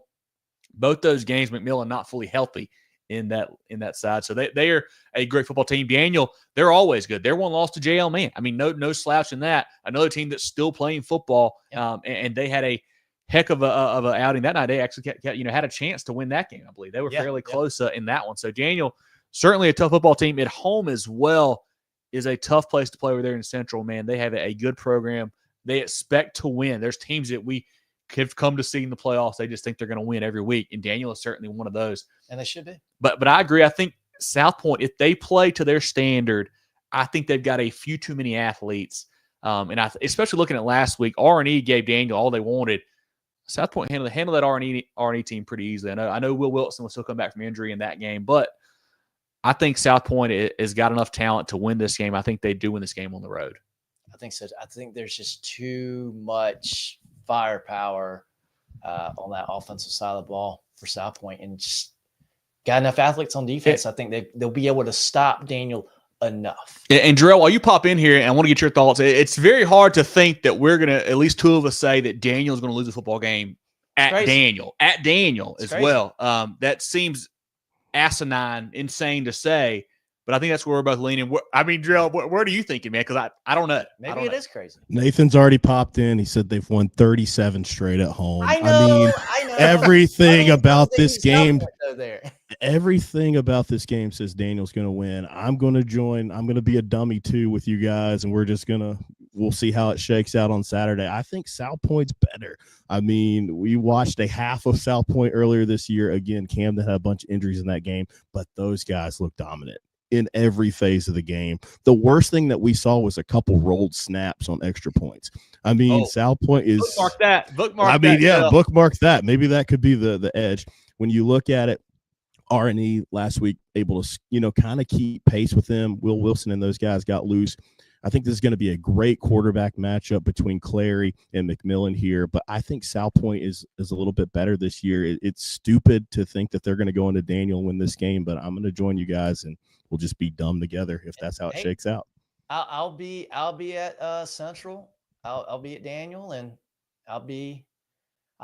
Both those games, McMillan not fully healthy in that side. So they are a great football team. Daniel, they're always good. They're 1 loss to JL Man. I mean, no slouch in that. Another team that's still playing football, and they had a heck of a outing that night. They actually had a chance to win that game, I believe. They were fairly close in that one. So Daniel, certainly a tough football team. At home as well is a tough place to play over there in Central, man. They have a good program. They expect to win. There's teams that we have come to see in the playoffs. They just think they're going to win every week, and Daniel is certainly one of those. And they should be. But I agree. I think South Point, if they play to their standard, I think they've got a few too many athletes. And especially looking at last week, R&E gave Daniel all they wanted. South Point handled that R&E team pretty easily. I know Will Wilson will still come back from injury in that game, but I think South Point has got enough talent to win this game. I think they do win this game on the road. I think so. I think there's just too much firepower on that offensive side of the ball for South Point, and just got enough athletes on defense. I think they'll be able to stop Daniel enough. And Jerel, while you pop in here, and I want to get your thoughts, it's very hard to think that we're going to, at least 2 of us say that Daniel's going to lose a football game at Daniel as crazy. Well. That seems asinine, insane to say, but I think that's where we're both leaning. I mean, Jerel, where do you think it, man? Because I don't know. Maybe it is crazy. Nathan's already popped in. He said they've won 37 straight at home. I know. Everything about this game. Everything about this game says Daniel's going to win. I'm going to join. I'm going to be a dummy too with you guys, and we'll see how it shakes out on Saturday. I think South Point's better. I mean, we watched a half of South Point earlier this year. Again, Camden had a bunch of injuries in that game, but those guys look dominant in every phase of the game. The worst thing that we saw was a couple rolled snaps on extra points. I mean, South Point is bookmark that. Bookmark that. Maybe that could be the edge. When you look at it, R&E last week able to, kind of keep pace with them. Will Wilson and those guys got loose. I think this is going to be a great quarterback matchup between Clary and McMillan here, but I think South Point is a little bit better this year. It's stupid to think that they're going to go into Daniel and win this game, but I'm going to join you guys, and we'll just be dumb together if that's how it shakes out. I'll be at Central. I'll be at Daniel, and I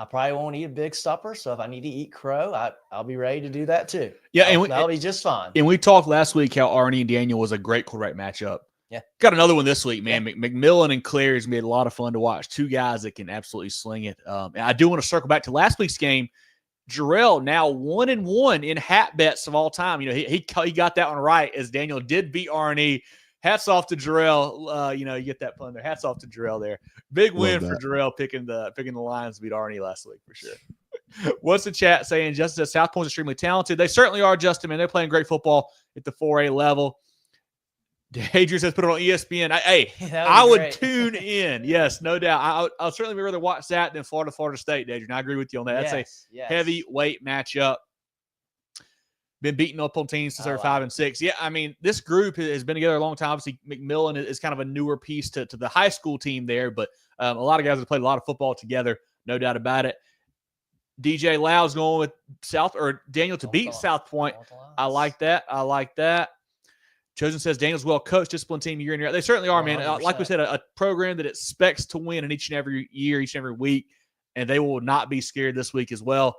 probably won't eat a big supper, so if I need to eat crow, I'll be ready to do that too. Yeah, that'll be just fine. And we talked last week how Arnie and Daniel was a great quarterback matchup. Yeah. Got another one this week, man. Yeah. McMillan and Clary's made a lot of fun to watch. 2 guys that can absolutely sling it. And I do want to circle back to last week's game. Jerel now 1-1 in hat bets of all time. He got that one right, as Daniel did beat Arnie. Hats off to Jerel. You get that pun there. Hats off to Jerel there. Big win for Jerel picking the Lions to beat Arnie last week for sure. What's the chat saying? Justin says South Point's extremely talented. They certainly are, Justin, man. They're playing great football at the 4A level. Adrian says put it on ESPN. I would tune in. Yes, no doubt. I'll certainly rather watch that than Florida State, Adrian. I agree with you on that. That's a heavyweight matchup. Been beating up on teams since they're 5 and 6. Yeah, I mean, this group has been together a long time. Obviously, McMillan is kind of a newer piece to the high school team there, but a lot of guys have played a lot of football together, no doubt about it. DJ Lau's going with Daniel to beat South Point. I like that. Chosen says Daniel's well coached, disciplined team year in year out. They certainly are, 100%. Man. Like we said, a program that expects to win in each and every year, each and every week, and they will not be scared this week as well.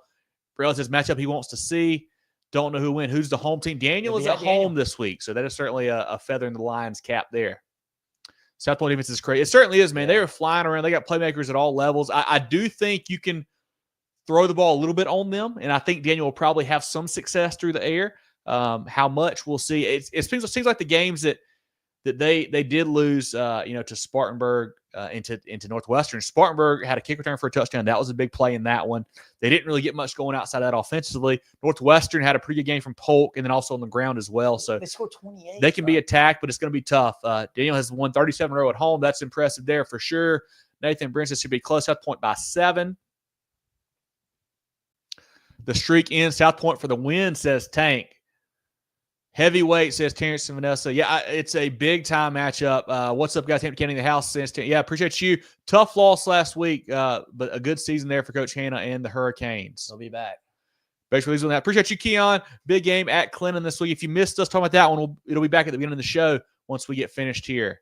Brell says matchup he wants to see. Don't know who win. Who's the home team? Daniel is at home this week, so that is certainly a feather in the Lions' cap there. South Point defense is crazy. It certainly is, man. They are flying around. They got playmakers at all levels. I do think you can throw the ball a little bit on them, and I think Daniel will probably have some success through the air. How much we'll see. It seems like the games that they did lose, to Spartanburg, into Northwestern. Spartanburg had a kick return for a touchdown. That was a big play in that one. They didn't really get much going outside of that offensively. Northwestern had a pretty good game from Polk and then also on the ground as well. So they scored 28. They can be attacked, but it's going to be tough. Daniel has won 37 in a row at home. That's impressive there for sure. Nathan Brent says should be close. South Point by 7. The streak ends. South Point for the win, says Tank. Heavyweight, says Terrence and Vanessa. Yeah, it's a big-time matchup. What's up, guys? Hampton County in the house. Says yeah, appreciate you. Tough loss last week, but a good season there for Coach Hanna and the Hurricanes. They'll be back. Basically, on that. Appreciate you, Keon. Big game at Clinton this week. If you missed us talking about that one, it'll be back at the beginning of the show once we get finished here.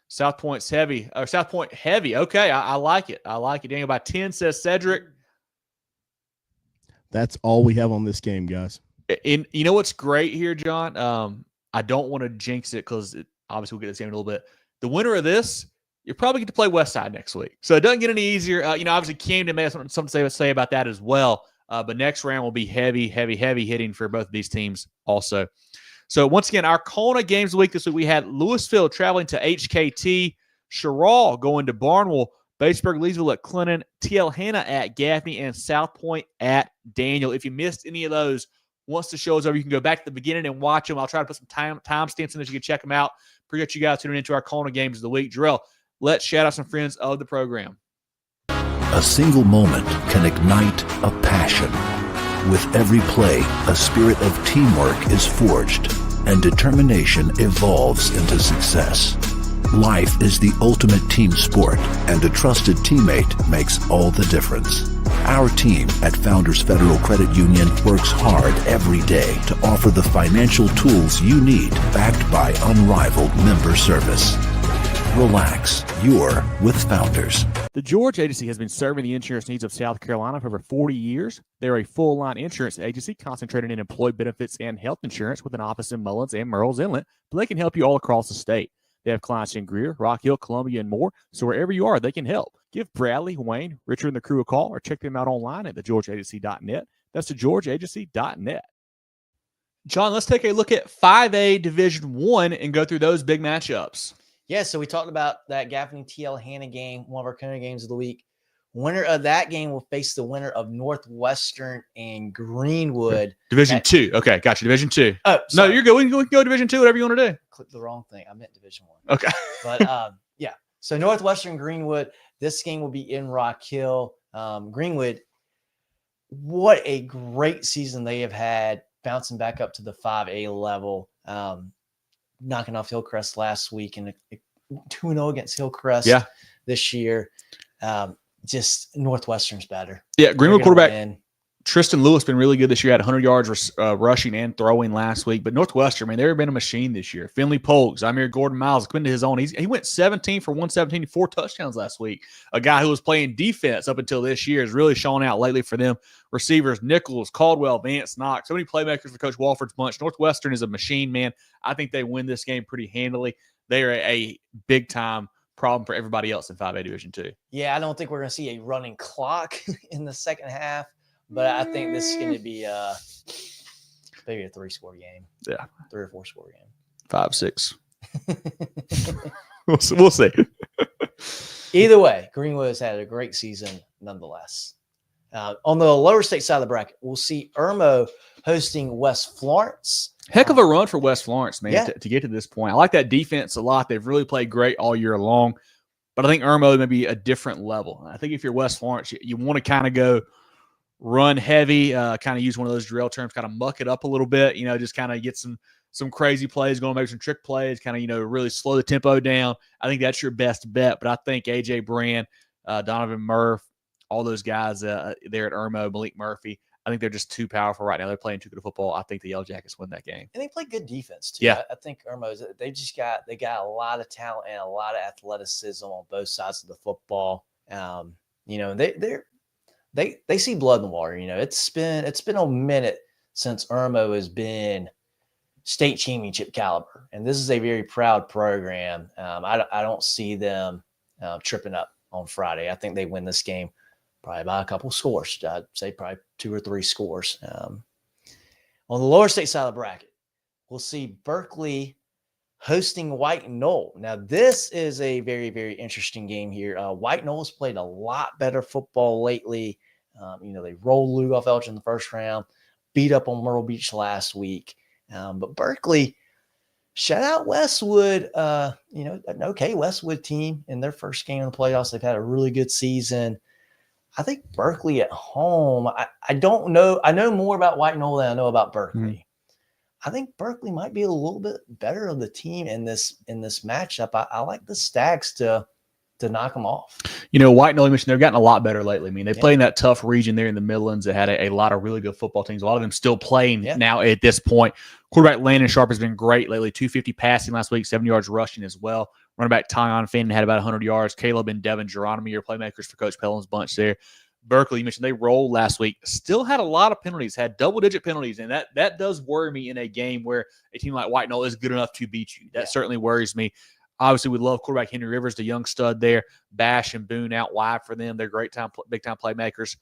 South Point heavy. Okay, I like it. Daniel by 10, says Cedric. That's all we have on this game, guys. And you know what's great here, John? I don't want to jinx it because obviously we'll get this game in a little bit. The winner of this, you probably get to play Westside next week. So it doesn't get any easier. Obviously Camden may have something to say about that as well. But next round will be heavy hitting for both of these teams also. So once again, our CONA games of the week this week, we had Lewisville traveling to HKT, Cheraw going to Barnwell, Batesburg-Leesville at Clinton, TL Hanna at Gaffney, and South Point at Daniel. If you missed any of those, once the show is over, you can go back to the beginning and watch them. I'll try to put some timestamps in there so you can check them out. Appreciate you guys tuning into our CONA games of the week. Jerel, let's shout out some friends of the program. A single moment can ignite a passion. With every play, a spirit of teamwork is forged, and determination evolves into success. Life is the ultimate team sport, and a trusted teammate makes all the difference. Our team at Founders Federal Credit Union works hard every day to offer the financial tools you need, backed by unrivaled member service. Relax, you're with Founders. The George Agency has been serving the insurance needs of South Carolina for over 40 years. They're a full-line insurance agency concentrated in employee benefits and health insurance with an office in Mullins and Murrells Inlet, but they can help you all across the state. They have clients in Greer, Rock Hill, Columbia, and more, so wherever you are, they can help. Give Bradley, Wayne, Richard, and the crew a call or check them out online at thegeorgeagency.net. That's thegeorgeagency.net. John, let's take a look at 5A Division I and go through those big matchups. Yeah, so we talked about that Gaffney TL Hanna game, one of our CONA games of the week. Winner of that game will face the winner of Northwestern and Greenwood. Division II. Okay, gotcha. Division II. Oh, sorry. No, you're good. We can go Division II, whatever you want to do. Clicked the wrong thing. I meant Division I. Okay. But, yeah. So Northwestern Greenwood, this game will be in Rock Hill. Greenwood, what a great season they have had, bouncing back up to the 5A level, knocking off Hillcrest last week and 2-0 against Hillcrest this year. Just Northwestern's better. Yeah, Greenwood quarterback Tristan Lewis been really good this year. Had 100 yards rushing and throwing last week. But Northwestern, man, they've been a machine this year. Finley Polk, Zamir Gordon-Miles, coming to his own. He went 17 for 117, 4 touchdowns last week. A guy who was playing defense up until this year has really shown out lately for them. Receivers, Nichols, Caldwell, Vance, Knox. So many playmakers for Coach Walford's bunch. Northwestern is a machine, man. I think they win this game pretty handily. They are a big-time problem for everybody else in 5A Division II. Yeah, I don't think we're going to see a running clock in the second half, but I think this is going to be maybe a 3-score game. Yeah. 3 or 4-score game. 5-6. We'll see. Either way, Greenwood has had a great season nonetheless. On the lower state side of the bracket, we'll see Irmo hosting West Florence. Heck of a run for West Florence, man, Yeah. to get to this point. I like that defense a lot. They've really played great all year long. But I think Irmo may be a different level. I think if you're West Florence, you want to kind of go run heavy, kind of use one of those drill terms, kind of muck it up a little bit, just kind of get some crazy plays going, maybe some trick plays, kind of, really slow the tempo down. I think that's your best bet. But I think A.J. Brand, Donovan Murph, all those guys there at Irmo, Malik Murphy, I think they're just too powerful right now. They're playing too good of football. I think the Yellow Jackets win that game. And they play good defense too. Yeah. I think Irmo's, they got a lot of talent and a lot of athleticism on both sides of the football. They see blood in the water. It's been a minute since Irmo has been state championship caliber, and this is a very proud program. I don't see them tripping up on Friday. I think they win this game probably by a couple scores. I'd say probably 2 or 3 scores. On the lower state side of the bracket, we'll see Berkeley hosting White Knoll. Now, this is a very, very interesting game here. White Knoll has played a lot better football lately. They rolled Lugoff Elgin in the first round, beat up on Myrtle Beach last week. But Berkeley shut out Westwood, an okay Westwood team in their first game in the playoffs. They've had a really good season. I think Berkeley at home, I don't know. I know more about White Knoll than I know about Berkeley. Mm-hmm. I think Berkeley might be a little bit better of the team in this matchup. I like the Stags to knock them off. White Knoll, they've gotten a lot better lately. I mean, they play in that tough region there in the Midlands that had a lot of really good football teams. A lot of them still playing now at this point. Quarterback Landon Sharp has been great lately. 250 passing last week, 7 yards rushing as well. Running back Tyon Finn had about 100 yards. Caleb and Devin Geronimo, your playmakers for Coach Pelham's bunch there. Berkeley, you mentioned they rolled last week. Still had a lot of penalties, had double-digit penalties, and that does worry me in a game where a team like White Knoll is good enough to beat you. That certainly worries me. Obviously, we love quarterback Henry Rivers, the young stud there. Bash and Boone out wide for them. They're big-time playmakers.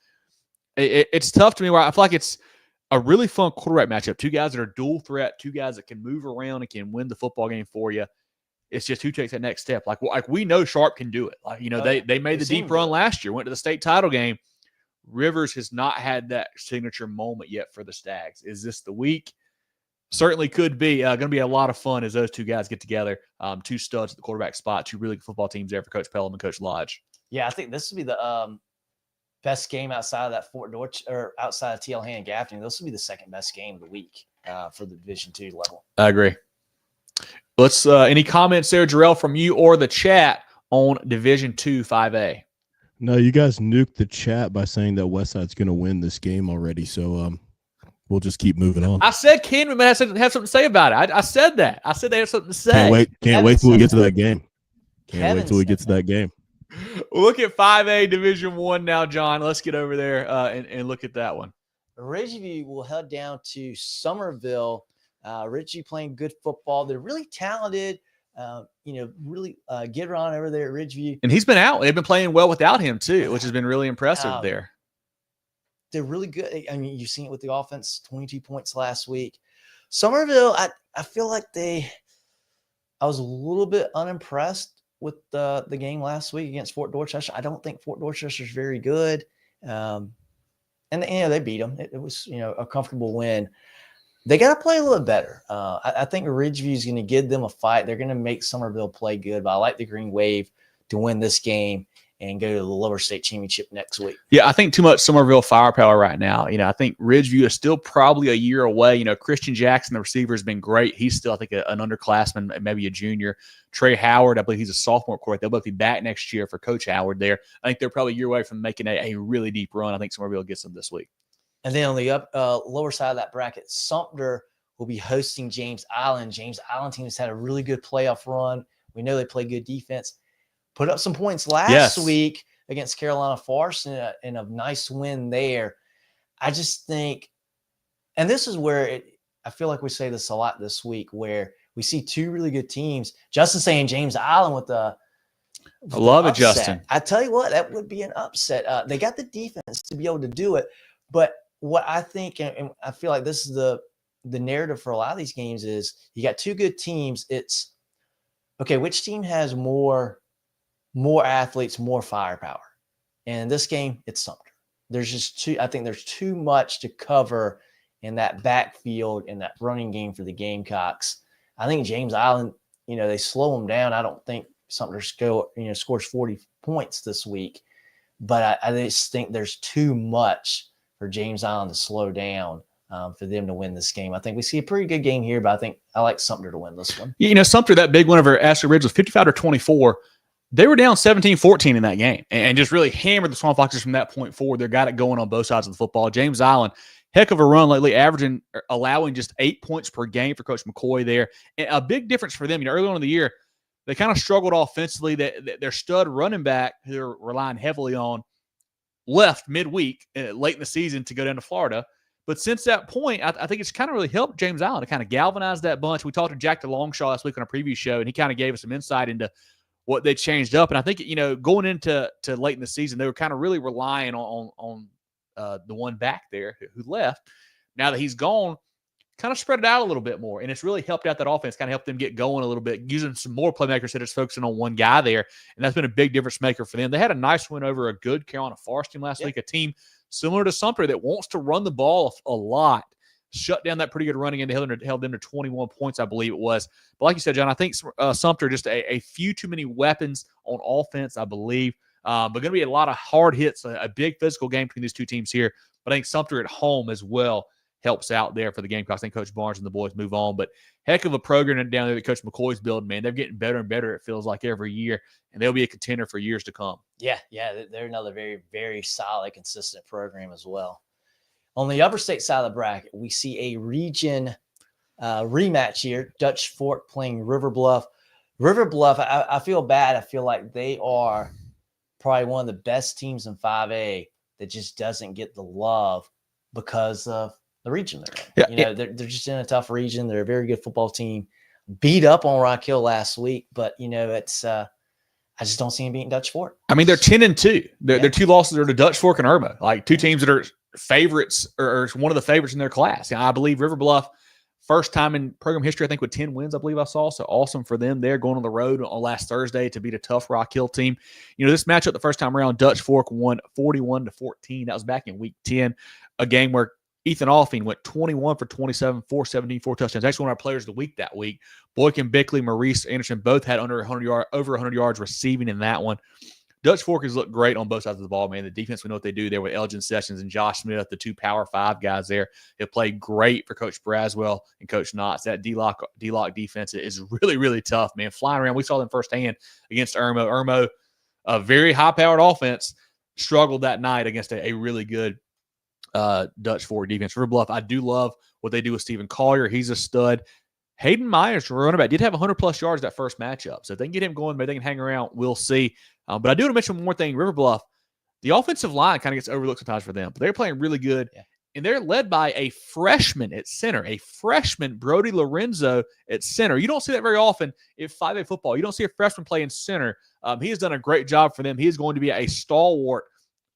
It's tough to me where I feel like it's a really fun quarterback matchup. 2 guys that are dual threat, 2 guys that can move around and can win the football game for you. It's just who takes that next step. Like we know Sharp can do it. They made the deep run last year, went to the state title game. Rivers has not had that signature moment yet for the Stags. Is this the week? Certainly could be. Going to be a lot of fun as those 2 guys get together. 2 studs at the quarterback spot, 2 really good football teams there for Coach Pelham and Coach Lodge. Yeah, I think this will be the best game outside of that Fort Dodge or outside of TL Hanna Gaffney. This will be the second best game of the week for the Division II level. I agree. Let's any comments there, Jerel, from you or the chat on Division II 5A? No, you guys nuked the chat by saying that Westside's going to win this game already. So we'll just keep moving on. I said Ken have something to say about it. I said that. I said they have something to say. Can't wait till we get to that game. Can't wait till we get to that game. Look at 5A Division I now, John. Let's get over there and look at that one. Ridgeview will head down to Somerville. Ridgeview playing good football. They're really talented. Really get on over there at Ridgeview. And he's been out. They've been playing well without him too, which has been really impressive there. They're really good. I mean, you've seen it with the offense, 22 points last week. Somerville, I feel like I was a little bit unimpressed with the game last week against Fort Dorchester. I don't think Fort Dorchester is very good. And they beat them. It was, a comfortable win. They got to play a little better. I think Ridgeview is going to give them a fight. They're going to make Somerville play good, but I like the Green Wave to win this game and go to the lower state championship next week. Yeah, I think too much Somerville firepower right now. I think Ridgeview is still probably a year away. Christian Jackson, the receiver, has been great. He's still, I think, an underclassman, maybe a junior. Trey Howard, I believe he's a sophomore quarterback. They'll both be back next year for Coach Howard there. I think they're probably a year away from making a really deep run. I think Somerville gets them this week. And then on the lower side of that bracket, Sumter will be hosting James Island. James Island team has had a really good playoff run. We know they play good defense. Put up some points last week against Carolina Forest and a nice win there. I just think, and this is where I feel like we say this a lot this week, where we see 2 really good teams. Justin saying James Island with the I love it, Justin. I tell you what, that would be an upset. They got the defense to be able to do it. But what I think, and I feel like this is the narrative for a lot of these games, is you got 2 good teams. It's, okay, which team has more more athletes, more firepower. And in this game, it's Sumter. I think there's too much to cover in that backfield and that running game for the Gamecocks. I think James Island, they slow them down. I don't think Sumter scores 40 points this week, but I just think there's too much for James Island to slow down for them to win this game. I think we see a pretty good game here, but I like Sumter to win this one. Sumter, that big one over Ashley Ridge was 55-24. They were down 17-14 in that game and just really hammered the Swamp Foxes from that point forward. They got it going on both sides of the football. James Island, heck of a run lately, allowing just 8 points per game for Coach McCoy there. And a big difference for them. Early on in the year, they kind of struggled offensively. Their stud running back, who they're relying heavily on, left midweek, late in the season to go down to Florida. But since that point, I think it's kind of really helped James Island to kind of galvanize that bunch. We talked to Jack DeLongshaw last week on a preview show, and he kind of gave us some insight into what they changed up. And I think, going into late in the season, they were kind of really relying on the one back there who left. Now that he's gone, kind of spread it out a little bit more. And it's really helped out that offense, kind of helped them get going a little bit, using some more playmakers instead of just focusing on one guy there. And that's been a big difference maker for them. They had a nice win over a good Carolina Forest team last week, a team similar to Sumter that wants to run the ball a lot. Shut down that pretty good running and held them to 21 points, I believe it was. But like you said, John, I think Sumter just a few too many weapons on offense, I believe. But going to be a lot of hard hits, a big physical game between these two teams here. But I think Sumter at home as well helps out there for the Gamecocks. I think Coach Barnes and the boys move on. But heck of a program down there that Coach McCoy's building, man. They're getting better and better, it feels like, every year. And they'll be a contender for years to come. Yeah, they're another very, very solid, consistent program as well. On the upper state side of the bracket, we see a region rematch here. Dutch Fork playing River Bluff. River Bluff, I feel bad. I feel like they are probably one of the best teams in 5A that just doesn't get the love because of the region they're in. Yeah, they're just in a tough region. They're a very good football team. Beat up on Rock Hill last week, but it's I just don't see them beating Dutch Fork. I mean, they're 10-2. Their two losses are to Dutch Fork and Irma, like two teams that are favorites or one of the favorites in their class. I believe River Bluff, first time in program history, I think, with 10 wins, I believe I saw. So awesome for them. They're going on the road on last Thursday to beat a tough Rock Hill team. This matchup the first time around, Dutch Fork won 41-14. That was back in week 10, a game where Ethan Alfing went 21 for 27, 417, 4 touchdowns. Actually, one of our players of the week that week. Boykin Bickley, Maurice Anderson both had over 100 yards receiving in that one. Dutch Fork has looked great on both sides of the ball, man. The defense, we know what they do there with Elgin Sessions and Josh Smith, the two Power 5 guys there. Have played great for Coach Braswell and Coach Knotts. That D-Lock defense is really, really tough, man. Flying around. We saw them firsthand against Irmo. Irmo, a very high-powered offense, struggled that night against a really good Dutch Fork defense. River Bluff, I do love what they do with Stephen Collier. He's a stud. Hayden Myers, running back, did have 100-plus yards that first matchup. So if they can get him going, maybe they can hang around. We'll see. But I do want to mention one more thing. River Bluff, the offensive line kind of gets overlooked sometimes for them. But they're playing really good. Yeah. And they're led by a freshman at center, Brody Lorenzo at center. You don't see that very often in 5A football. You don't see a freshman playing center. He has done a great job for them. He is going to be a stalwart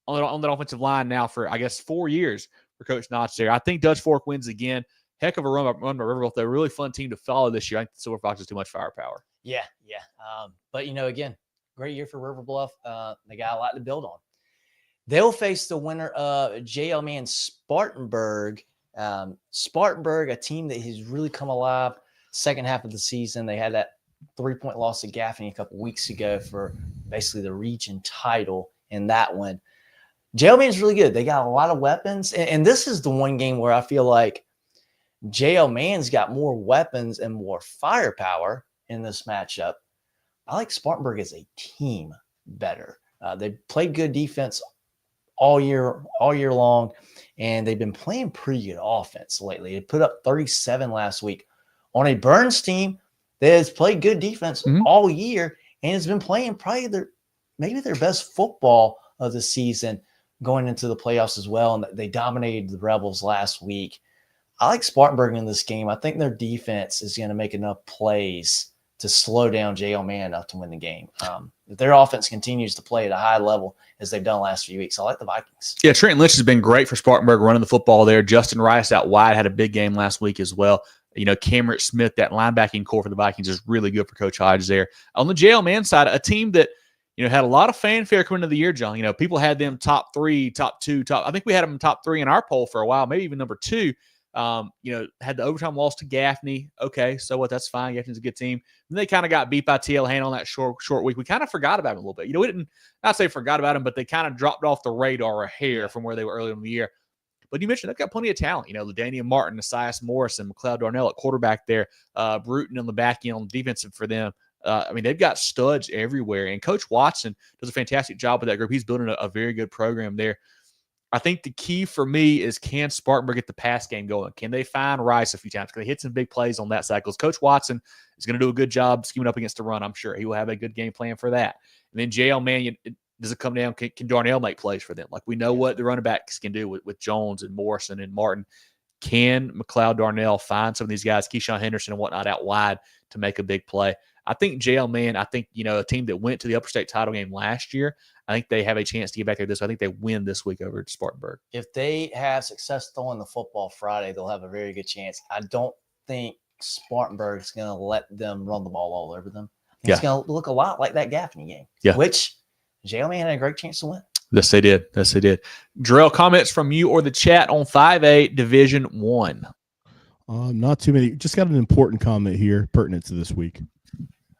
on that offensive line now for, I guess, 4 years for Coach Knotts there. I think Dutch Fork wins again. Heck of a run by River Bluff. They're a really fun team to follow this year. I think the Silver Fox is too much firepower. Yeah. But, again, great year for River Bluff. They got a lot to build on. They'll face the winner of JL Man Spartanburg. Spartanburg, a team that has really come alive second half of the season. They had that 3-point loss to Gaffney a couple weeks ago for basically the region title in that one. JL Man's really good. They got a lot of weapons. And this is the one game where I feel like JL Man's got more weapons and more firepower in this matchup. I like Spartanburg as a team better. They played good defense all year long, and they've been playing pretty good offense lately. They put up 37 last week on a Burns team that has played good defense all year and has been playing probably maybe their best football of the season going into the playoffs as well. And they dominated the Rebels last week. I like Spartanburg in this game. I think their defense is going to make enough plays to slow down JL Man enough to win the game. If their offense continues to play at a high level as they've done the last few weeks, I like the Vikings. Yeah, Trenton Lynch has been great for Spartanburg running the football there. Justin Rice out wide had a big game last week as well. Cameron Smith, that linebacking core for the Vikings is really good for Coach Hodges there. On the JL Man side, a team that, had a lot of fanfare coming into the year, John. People had them top 3, top 2, I think we had them top 3 in our poll for a while, maybe even number 2. Had the overtime loss to Gaffney. Okay, so what? That's fine. Gaffney's a good team. And they kind of got beat by TL Hanna on that short week. We kind of forgot about him a little bit. We didn't not say forgot about him, but they kind of dropped off the radar a hair from where they were earlier in the year. But you mentioned they've got plenty of talent. LaDainian Martin, Esias Morrison, McLeod Darnell at quarterback there, Bruton on the back end on the defensive for them. They've got studs everywhere. And Coach Watson does a fantastic job with that group. He's building a very good program there. I think the key for me is, can Spartanburg get the pass game going? Can they find Rice a few times? Can they hit some big plays on that side? Because Coach Watson is going to do a good job scheming up against the run, I'm sure. He will have a good game plan for that. And then Jerel, man, does it come down? Can Darnell make plays for them? Like, we know what the running backs can do with Jones and Morrison and Martin. Can McLeod Darnell find some of these guys, Keyshawn Henderson and whatnot, out wide to make a big play? I think Jerel, man, a team that went to the Upper State title game last year, I think they have a chance to get back there this week. I think they win this week over at Spartanburg. If they have success throwing the football Friday, they'll have a very good chance. I don't think Spartanburg is going to let them run the ball all over them. It's going to look a lot like that Gaffney game, which Jerel, man, had a great chance to win. Yes, they did. Jerel, comments from you or the chat on 5A Division 1? Not too many. Just got an important comment here pertinent to this week.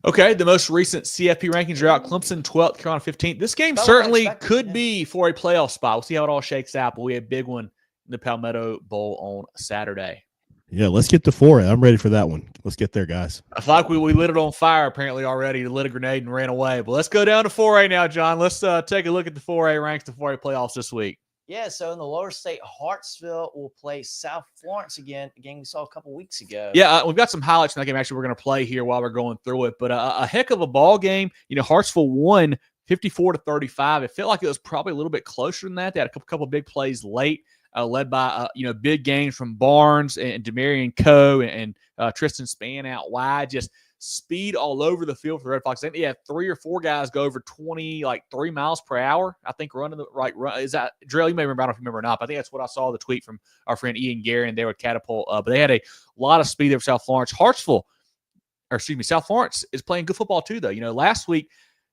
Okay, the most recent CFP rankings are out. Clemson 12th, Carolina 15th. This game certainly could be for a playoff spot. We'll see how it all shakes out, but we have a big one in the Palmetto Bowl on Saturday. Yeah, let's get to 4A. I'm ready for that one. Let's get there, guys. I feel like we lit it on fire apparently already. Lit a grenade and ran away. But let's go down to 4A now, John. Let's take a look at the 4A ranks, the 4A playoffs this week. Yeah, so in the lower state, Hartsville will play South Florence again, a game we saw a couple weeks ago. Yeah, we've got some highlights from that game actually we're going to play here while we're going through it. But a heck of a ball game. Hartsville won 54-35. It felt like it was probably a little bit closer than that. They had a couple big plays late, led by big gains from Barnes and Demarion Coe and Tristan Spann out wide. Just speed all over the field for the Red Fox. I think they had 3 or 4 guys go over 3 miles per hour. I think running the right run. Is that Jerel? You may remember, I don't know if you remember or not, but I think that's what I saw the tweet from our friend Ian Gary, and they would catapult. But they had a lot of speed there for South Florence. South Florence is playing good football too, though. Last week,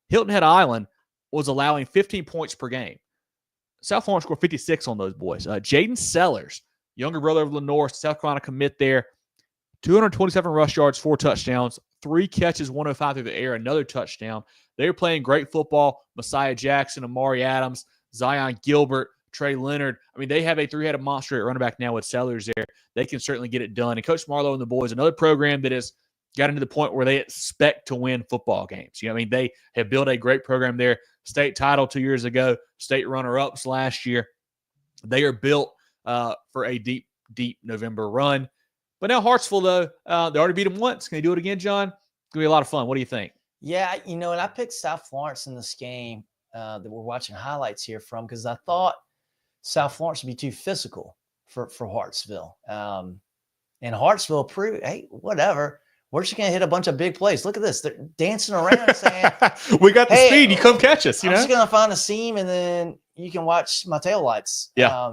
Hilton Head Island was allowing 15 points per game. South Florence scored 56 on those boys. Jaden Sellers, younger brother of Lenore, South Carolina commit there. 227 rush yards, 4 touchdowns, 3 catches, 105 through the air, another touchdown. They were playing great football. Messiah Jackson, Amari Adams, Zion Gilbert, Trey Leonard. They have a 3-headed monster at running back now with Sellers there. They can certainly get it done. And Coach Marlowe and the boys, another program that has gotten to the point where they expect to win football games. They have built a great program there. State title 2 years ago, state runner-ups last year. They are built for a deep, deep November run. But now Hartsville, though, they already beat them once. Can they do it again, John? It's going to be a lot of fun. What do you think? Yeah, and I picked South Florence in this game that we're watching highlights here from because I thought South Florence would be too physical for Hartsville. And Hartsville proved, hey, whatever. We're just going to hit a bunch of big plays. Look at this. They're dancing around saying, we got the speed. You come catch us, I'm just going to find a seam, and then you can watch my taillights. Yeah.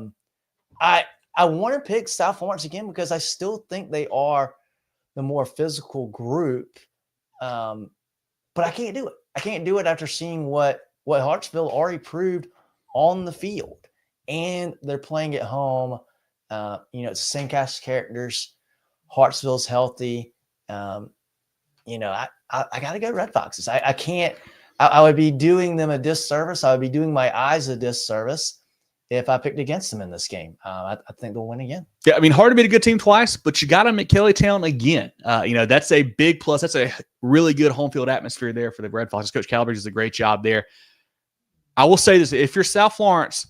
I want to pick South Florence again because I still think they are the more physical group. But I can't do it. I can't do it after seeing what Hartsville already proved on the field. And they're playing at home. It's the same cast of characters. Hartsville's healthy. I got to go Red Foxes. I can't. I would be doing them a disservice. I would be doing my eyes a disservice if I picked against them in this game. I think they'll win again. Yeah, hard to beat a good team twice, but you got them at Kellytown again. That's a big plus. That's a really good home field atmosphere there for the Red Foxes. Coach Calabrese does a great job there. I will say this. If you're South Florence,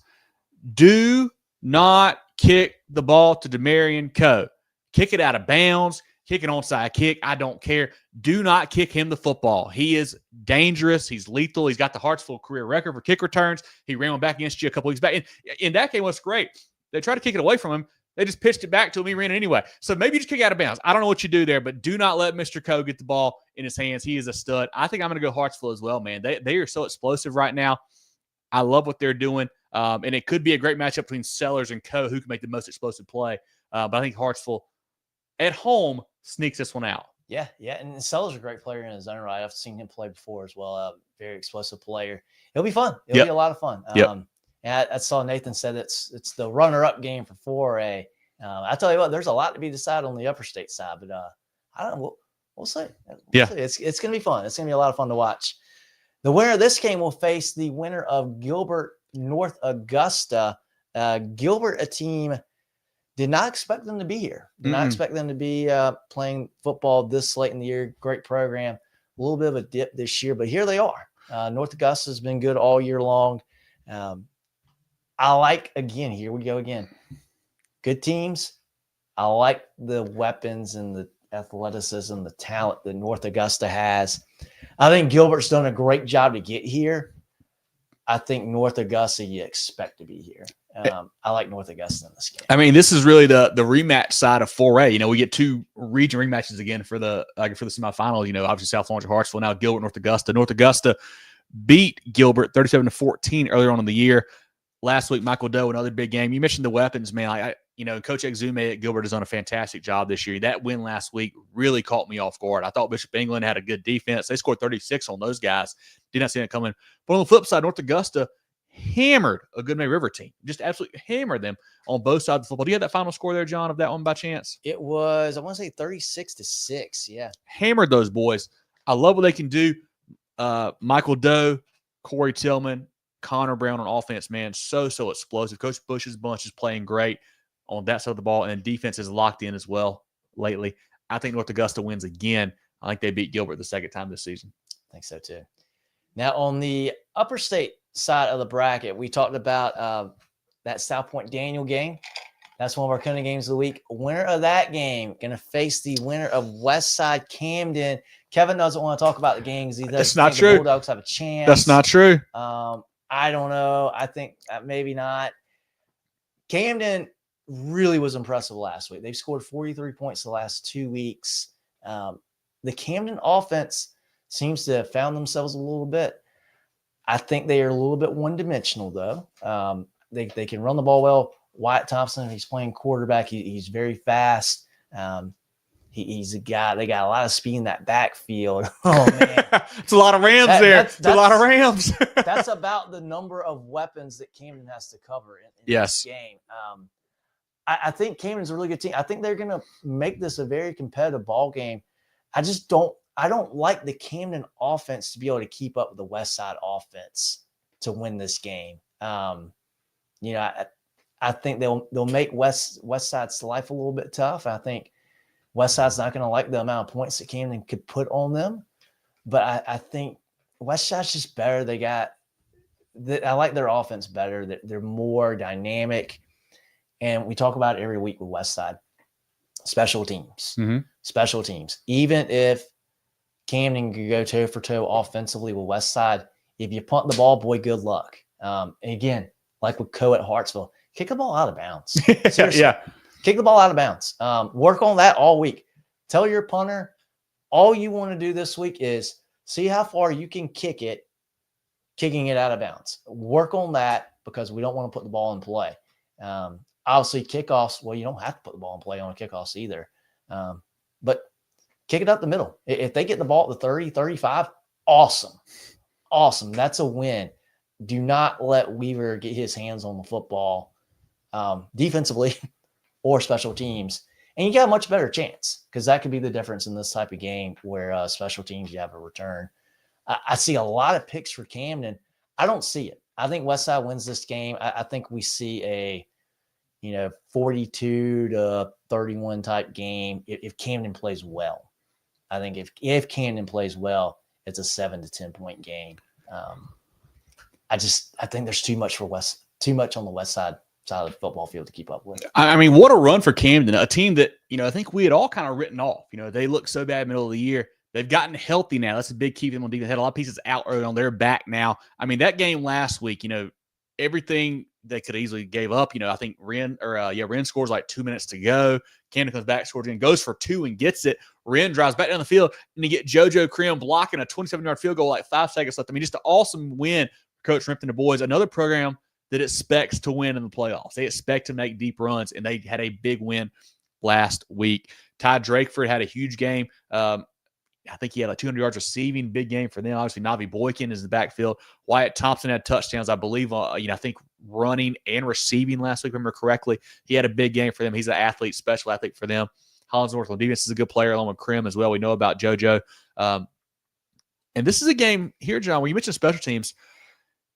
do not kick the ball to Demarion Coe. Kick it out of bounds. Kick an onside kick. I don't care. Do not kick him the football. He is dangerous. He's lethal. He's got the Hartsville career record for kick returns. He ran one back against you a couple weeks back. And in that game, what's great, they tried to kick it away from him. They just pitched it back to him. He ran it anyway. So maybe you just kick out of bounds. I don't know what you do there, but do not let Mr. Coe get the ball in his hands. He is a stud. I think I'm going to go Hartsville as well, man. They are so explosive right now. I love what they're doing. And it could be a great matchup between Sellers and Coe, who can make the most explosive play. But I think Hartsville at home sneaks this one out. Yeah, and Sellers a great player in his own right. I've seen him play before as well. Very explosive player. It'll be fun. It'll be a lot of fun. And I saw Nathan said it's the runner-up game for 4A. I tell you what, there's a lot to be decided on the upper state side, but I don't know. We'll see. We'll see. It's going to be fun. It's going to be a lot of fun to watch. The winner of this game will face the winner of Gilbert North Augusta. Gilbert, a team, did not expect them to be here. Did not expect them to be playing football this late in the year. Great program. A little bit of a dip this year, but here they are. North Augusta has been good all year long. I like, again, here we go again. Good teams. I like the weapons and the athleticism, the talent that North Augusta has. I think Gilbert's done a great job to get here. I think North Augusta, you expect to be here. I like North Augusta in this game. I mean, this is really the rematch side of 4A. You know, we get 2 region rematches again for the semifinal. You know, obviously South Laurens, Hartsville, now Gilbert, North Augusta. North Augusta beat Gilbert 37-14 earlier on in the year. Last week, Michael Doe, another big game. You mentioned the weapons, man. Coach Exume at Gilbert has done a fantastic job this year. That win last week really caught me off guard. I thought Bishop England had a good defense. They scored 36 on those guys. Did not see that coming. But on the flip side, North Augusta hammered a Goodman River team. Just absolutely hammered them on both sides of the football. Do you have that final score there, John, of that one by chance? It was, I want to say 36-6. Yeah. Hammered those boys. I love what they can do. Michael Doe, Corey Tillman, Connor Brown on offense, man, so explosive. Coach Bush's bunch is playing great on that side of the ball, and defense is locked in as well lately. I think North Augusta wins again. I think they beat Gilbert the second time this season. I think so too. Now, on the upper state side of the bracket, we talked about that South Pointe Daniel game. That's one of our CONA games of the week. Winner of that game going to face the winner of Westside Camden. Kevin doesn't want to talk about the games. He doesn't That's not think true. The Bulldogs have a chance. That's not true. I don't know. I think maybe not. Camden really was impressive last week. They've scored 43 points the last 2 weeks. The Camden offense seems to have found themselves a little bit. I think they are a little bit one-dimensional, though. They can run the ball well. Wyatt Thompson, he's playing quarterback. He's very fast. He's a guy. They got a lot of speed in that backfield. Oh, man. It's a lot of Rams there. It's a lot of Rams. That's about the number of weapons that Camden has to cover in this game. I think Camden's a really good team. I think they're going to make this a very competitive ball game. I don't like the Camden offense to be able to keep up with the West Side offense to win this game. I think they'll make West Side's life a little bit tough. I think West Side's not going to like the amount of points that Camden could put on them. But I think West Side's just better. I like their offense better. They're more dynamic. And we talk about it every week with West Side. Special teams. Mm-hmm. Special teams. Even if Camden could go toe for toe offensively with West Side, if you punt the ball, boy, good luck. And again, like with Co at Hartsville, kick the ball out of bounds. Seriously. Yeah. Kick the ball out of bounds. Work on that all week. Tell your punter, all you want to do this week is see how far you can kick it, kicking it out of bounds. Work on that because we don't want to put the ball in play. Obviously, kickoffs, well, you don't have to put the ball in play on kickoffs either. But kick it up the middle. If they get the ball at the 30, 35, awesome. Awesome. That's a win. Do not let Weaver get his hands on the football defensively or special teams. And you got a much better chance because that could be the difference in this type of game where special teams, you have a return. I see a lot of picks for Camden. I don't see it. I think Westside wins this game. I think we see a 42-31 type game if Camden plays well. I think if Camden plays well, it's a 7 to 10 point game. I think there's too much on the West side of the football field to keep up with. I mean, what a run for Camden, a team that, I think we had all kind of written off. They looked so bad middle of the year. They've gotten healthy now. That's a big key for them on defense. They had a lot of pieces out early on their back now. I mean, that game last week, everything they could easily gave up. I think Wren scores like 2 minutes to go. Camden comes back, scores again, goes for 2 and gets it. Wren drives back down the field, and you get JoJo Krim blocking a 27-yard field goal like 5 seconds left. I mean, just an awesome win for Coach Rimpton and the boys. Another program that expects to win in the playoffs. They expect to make deep runs, and they had a big win last week. Ty Drakeford had a huge game. I think he had like 200 yards receiving, big game for them. Obviously, Navi Boykin is in the backfield. Wyatt Thompson had touchdowns, I believe, I think running and receiving last week, if I remember correctly. He had a big game for them. He's an athlete, special athlete for them. Hollinsworth on defense is a good player, along with Krim as well. We know about JoJo. And this is a game here, John, where you mentioned special teams.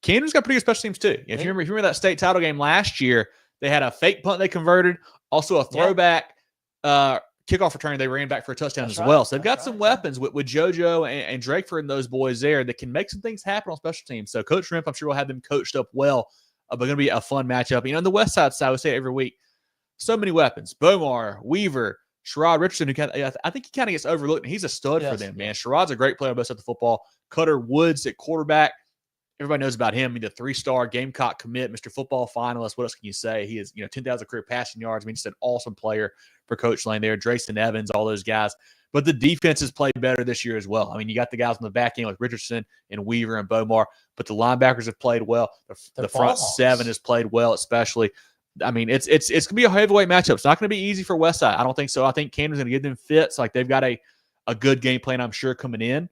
Camden's got pretty good special teams, too. If you remember that state title game last year, they had a fake punt they converted, also a throwback kickoff return they ran back for a touchdown as well. So they've got some weapons with JoJo and Drakeford and those boys there that can make some things happen on special teams. So Coach Rimp, I'm sure will have them coached up well. But going to be a fun matchup. On the West Side we say it every week, so many weapons. Bomar, Weaver, Cheraw Richardson, who I think he kind of gets overlooked. He's a stud for them, man. Cheraw's a great player on both sides of the football. Cutter Woods at quarterback. Everybody knows about him. He's a 3-star Gamecock commit, Mr. Football finalist. What else can you say? He is, 10,000 career passing yards. Just an awesome player for Coach Lane there. Drayson Evans, all those guys. But the defense has played better this year as well. You got the guys on the back end like Richardson and Weaver and Bomar, but the linebackers have played well. The front seven has played well, especially. It's going to be a heavyweight matchup. It's not going to be easy for Westside. I don't think so. I think Camden's going to give them fits. They've got a good game plan, I'm sure, coming in.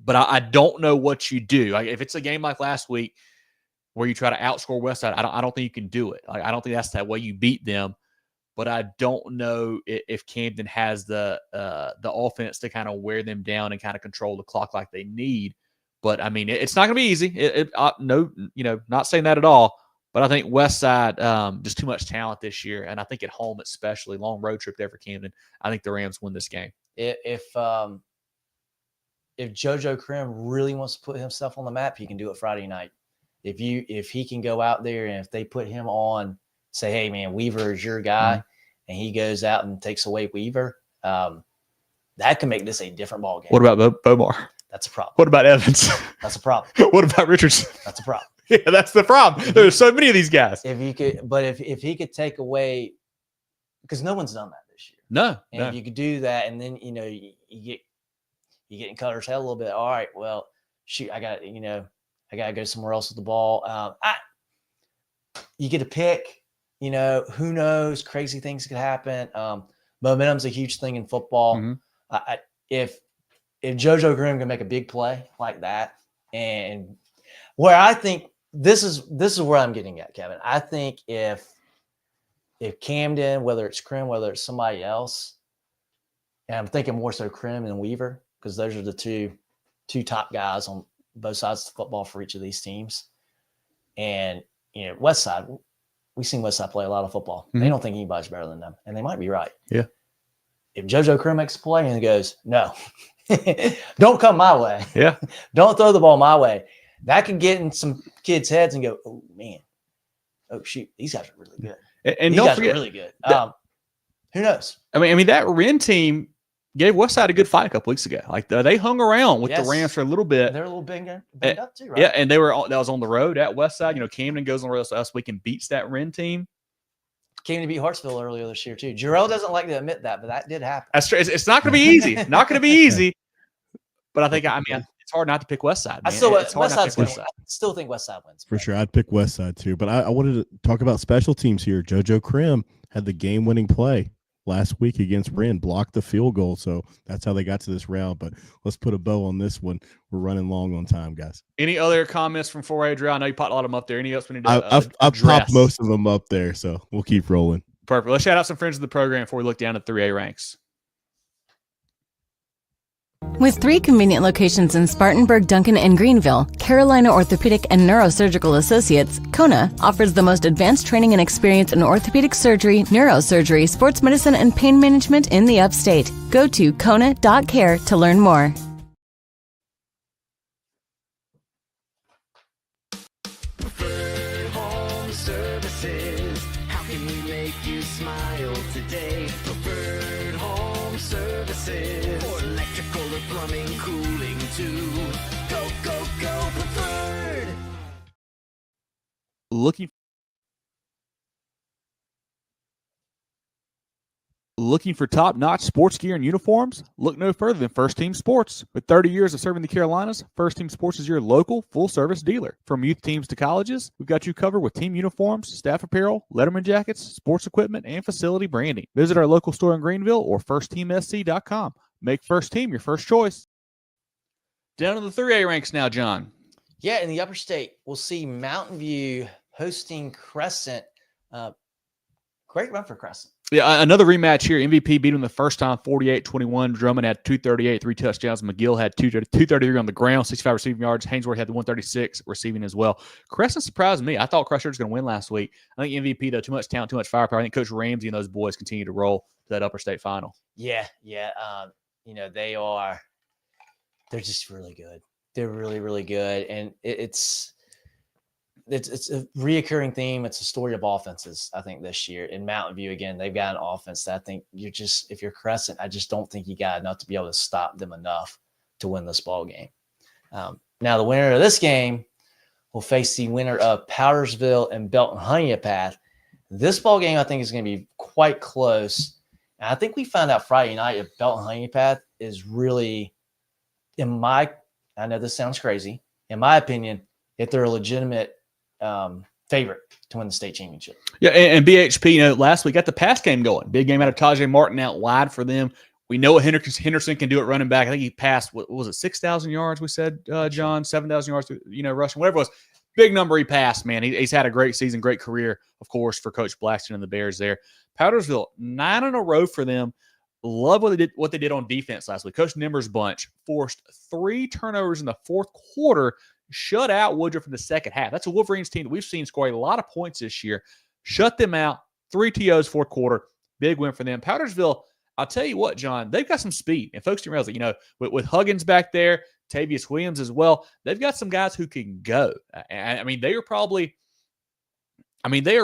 But I don't know what you do. If it's a game like last week where you try to outscore Westside, I don't think you can do it. I don't think that's that way you beat them. But I don't know if Camden has the offense to kind of wear them down and kind of control the clock like they need. But it's not going to be easy. Not saying that at all. But I think Westside just too much talent this year, and I think at home especially, long road trip there for Camden. I think the Rams win this game. If JoJo Krim really wants to put himself on the map, he can do it Friday night. If he can go out there and if they put him on, say, hey man, Weaver is your guy, and he goes out and takes away Weaver, that can make this a different ball game. What about Bomar? That's a problem. What about Evans? That's a problem. What about Richardson? That's a problem. Yeah, that's the problem. There's so many of these guys. If he could take away, because no one's done that this year. No. If you could do that, and then you get in Cutter's head a little bit. All right, well, shoot, I got to go somewhere else with the ball. You get a pick. Who knows? Crazy things could happen. Momentum's a huge thing in football. Mm-hmm. If JoJo Grimm can make a big play like that, and where I think this is where I'm getting at, Kevin. I think if Camden, whether it's Krim, whether it's somebody else, and I'm thinking more so Krim and Weaver, because those are the two top guys on both sides of the football for each of these teams. And Westside, we've seen Westside play a lot of football. Mm-hmm. They don't think anybody's better than them, and they might be right. Yeah. If JoJo Krim makes a play and he goes, no, don't come my way. Yeah. Don't throw the ball my way. That can get in some kids' heads and go, oh man, oh shoot, these guys are really good. And these don't guys forget, are really good. Who knows? That Wren team gave Westside a good fight a couple weeks ago. They hung around with the Rams for a little bit. They're a little banged up too, right? Yeah, and that was on the road at Westside. Camden goes on the road last week and beats that Wren team. Came to beat Hartsville earlier this year too. Jerel doesn't like to admit that, but that did happen. That's true. It's not going to be easy. Not going to be easy. But I think it's hard not to pick Westside. I still think Westside wins. For sure, I'd pick Westside too. But I wanted to talk about special teams here. JoJo Krim had the game-winning play last week against Wren, blocked the field goal. So that's how they got to this round. But let's put a bow on this one. We're running long on time, guys. Any other comments from 4A Drill? I know you popped a lot of them up there. Any else we need to I've popped most of them up there, so we'll keep rolling. Perfect. Let's shout out some friends of the program before we look down at 3A ranks. With 3 convenient locations in Spartanburg, Duncan, and Greenville, Carolina Orthopedic and Neurosurgical Associates, CONA, offers the most advanced training and experience in orthopedic surgery, neurosurgery, sports medicine, and pain management in the upstate. Go to kona.care to learn more. Preferred Home Services. How can we make you smile today? Preferred Home Services. For electrical or plumbing, cooling too. Go, go, go, Preferred. Looking for top-notch sports gear and uniforms? Look no further than First Team Sports. With 30 years of serving the Carolinas, First Team Sports is your local full-service dealer. From youth teams to colleges, we've got you covered with team uniforms, staff apparel, letterman jackets, sports equipment, and facility branding. Visit our local store in Greenville or firstteamsc.com. Make First Team your first choice. Down to the 3A ranks now, John. Yeah, in the upper state, we'll see Mountain View hosting Crescent. Great run for Crescent. Yeah, another rematch here. MVP beat him the first time, 48-21. Drummond had 238, 3 touchdowns. McGill had 233 on the ground, 65 receiving yards. Hainsworth had the 136 receiving as well. Crescent surprised me. I thought Crescent was going to win last week. I think MVP, though, too much talent, too much firepower. I think Coach Ramsey and those boys continue to roll to that upper state final. Yeah. They're just really good. They're really, really good. And it's a reoccurring theme. It's a story of offenses, I think, this year. In Mountain View, again, they've got an offense that I think if you're Crescent, I just don't think you got enough to be able to stop them enough to win this ball game. Now, the winner of this game will face the winner of Powdersville and Belton Honeypath. This ball game, I think, is going to be quite close. And I think we found out Friday night if Belton Honeypath is really, I know this sounds crazy, in my opinion, if they're a legitimate favorite to win the state championship. Yeah, and BHP, last week got the pass game going. Big game out of Tajay Martin out wide for them. We know what Henderson can do at running back. I think he passed, what was it, 6,000 yards, we said, John, 7,000 yards, rushing, whatever it was. Big number he passed, man. He's had a great season, great career, of course, for Coach Blackston and the Bears there. Powdersville, 9 in a row for them. Love what they did on defense last week. Coach Nimmer's bunch forced 3 turnovers in the fourth quarter, shut out Woodruff in the second half. That's a Wolverines team that we've seen score a lot of points this year. Shut them out. 3 TOs, fourth quarter. Big win for them. Powdersville, I'll tell you what, John, they've got some speed. And folks didn't realize, with Huggins back there, Tavius Williams as well, they've got some guys who can go. I mean, they are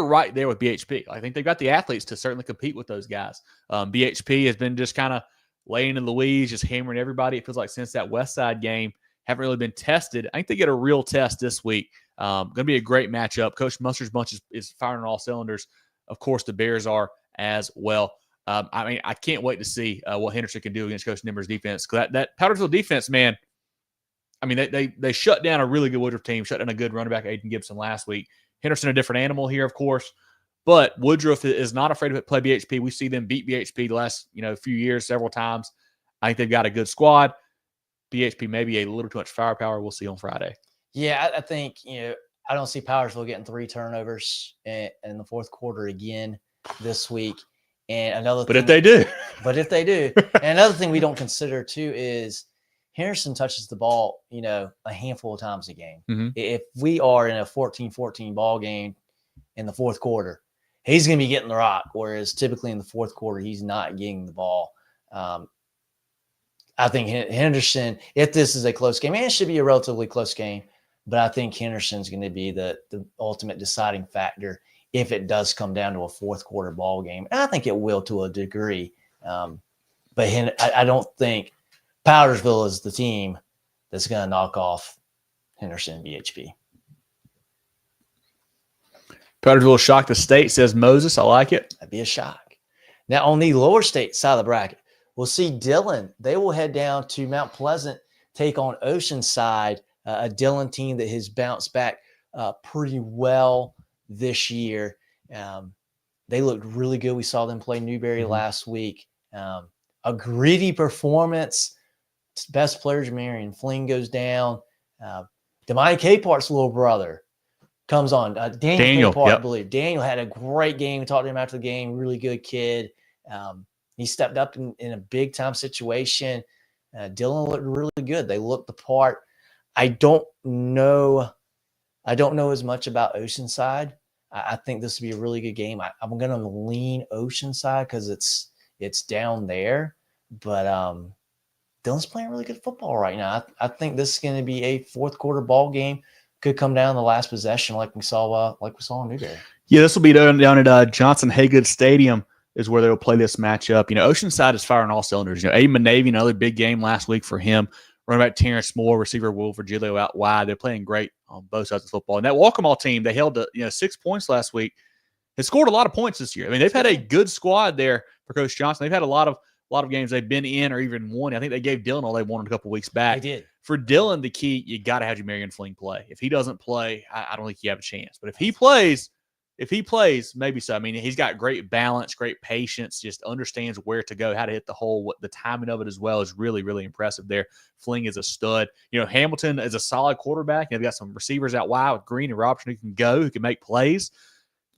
right there with BHP. I think they've got the athletes to certainly compete with those guys. BHP has been just kind of laying in the weeds, just hammering everybody. It feels like since that West Side game, haven't really been tested. I think they get a real test this week. Going to be a great matchup. Coach Munster's bunch is firing on all cylinders. Of course, the Bears are as well. I can't wait to see what Henderson can do against Coach Nimmer's defense. That Powdersville defense, man, they shut down a really good Woodruff team, shut down a good running back, Aiden Gibson, last week. Henderson, a different animal here, of course. But Woodruff is not afraid to play BHP. We see them beat BHP the last few years several times. I think they've got a good squad. BHP maybe a little too much firepower. We'll see on Friday. Yeah, I think, I don't see Powdersville getting 3 turnovers in the fourth quarter again this week. And another But if they do. And another thing we don't consider too is Henderson touches the ball, a handful of times a game. Mm-hmm. If we are in a 14-14 ball game in the fourth quarter, he's going to be getting the rock, whereas typically in the fourth quarter, he's not getting the ball. I think Henderson, if this is a close game, and it should be a relatively close game, but I think Henderson's going to be the ultimate deciding factor if it does come down to a fourth quarter ball game. And I think it will to a degree. But I don't think Powdersville is the team that's going to knock off Henderson and BHP. Powdersville shocked the state, says Moses. I like it. That'd be a shock. Now, on the lower state side of the bracket, we'll see Dillon. They will head down to Mount Pleasant, take on Oceanside, a Dillon team that has bounced back pretty well this year. They looked really good. We saw them play Newberry last week. A gritty performance. Best player, Jamarian Fling, goes down. Demai Capart's little brother comes on. Daniel Capart, I believe. Daniel had a great game. We talked to him after the game. Really good kid. He stepped up in a big-time situation. Dillon looked really good. They looked the part. I don't know as much about Oceanside. I think this would be a really good game. I'm going to lean Oceanside because it's down there. But Dillon's playing really good football right now. I think this is going to be a fourth quarter ball game. Could come down the last possession like we saw in Newberry. Yeah, this will be down at Johnson Haygood Stadium is where they'll play this matchup. Oceanside is firing all cylinders. Aiden Manavy, another big game last week for him. Running back Terrence Moore, receiver Will Virgilio out wide. They're playing great on both sides of the football. And that Walkmall team, they held to 6 points last week. has scored a lot of points this year. I mean, they've had a good squad there for Coach Johnson. They've had a lot of games they've been in or even won. I think they gave Dillon all they wanted a couple weeks back. They did. For Dillon, the key, you got to have Jamarian Fling play. If he doesn't play, I don't think you have a chance. But if he plays, maybe so. I mean, he's got great balance, great patience, just understands where to go, how to hit the hole. What the timing of it as well is really, really impressive there. Fling is a stud. Hamilton is a solid quarterback. They've got some receivers out wide with Green and Robertson who can make plays.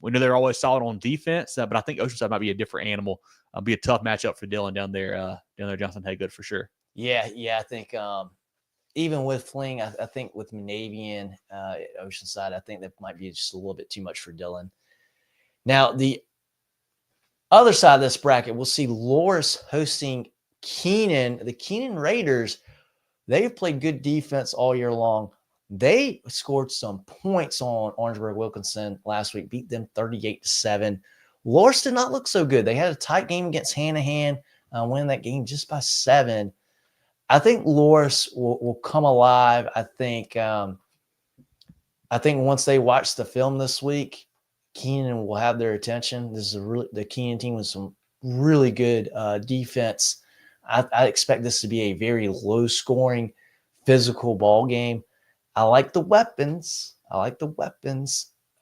We know they're always solid on defense, but I think Oceanside might be a different animal. Be a tough matchup for Dillon down there, Johnson Haygood for sure. Yeah, I think even with Fling, I think with Monavian at Oceanside, I think that might be just a little bit too much for Dillon. Now, the other side of this bracket, we'll see Loris hosting Keenan. The Keenan Raiders, they've played good defense all year long. They scored some points on Orangeburg-Wilkinson last week, beat them 38-7. Loris did not look so good. They had a tight game against Hanahan, winning that game just by 7. I think Loris will come alive. I think once they watch the film this week, Keenan will have their attention. This is the Keenan team with some really good defense. I expect this to be a very low-scoring, physical ball game. I like the weapons.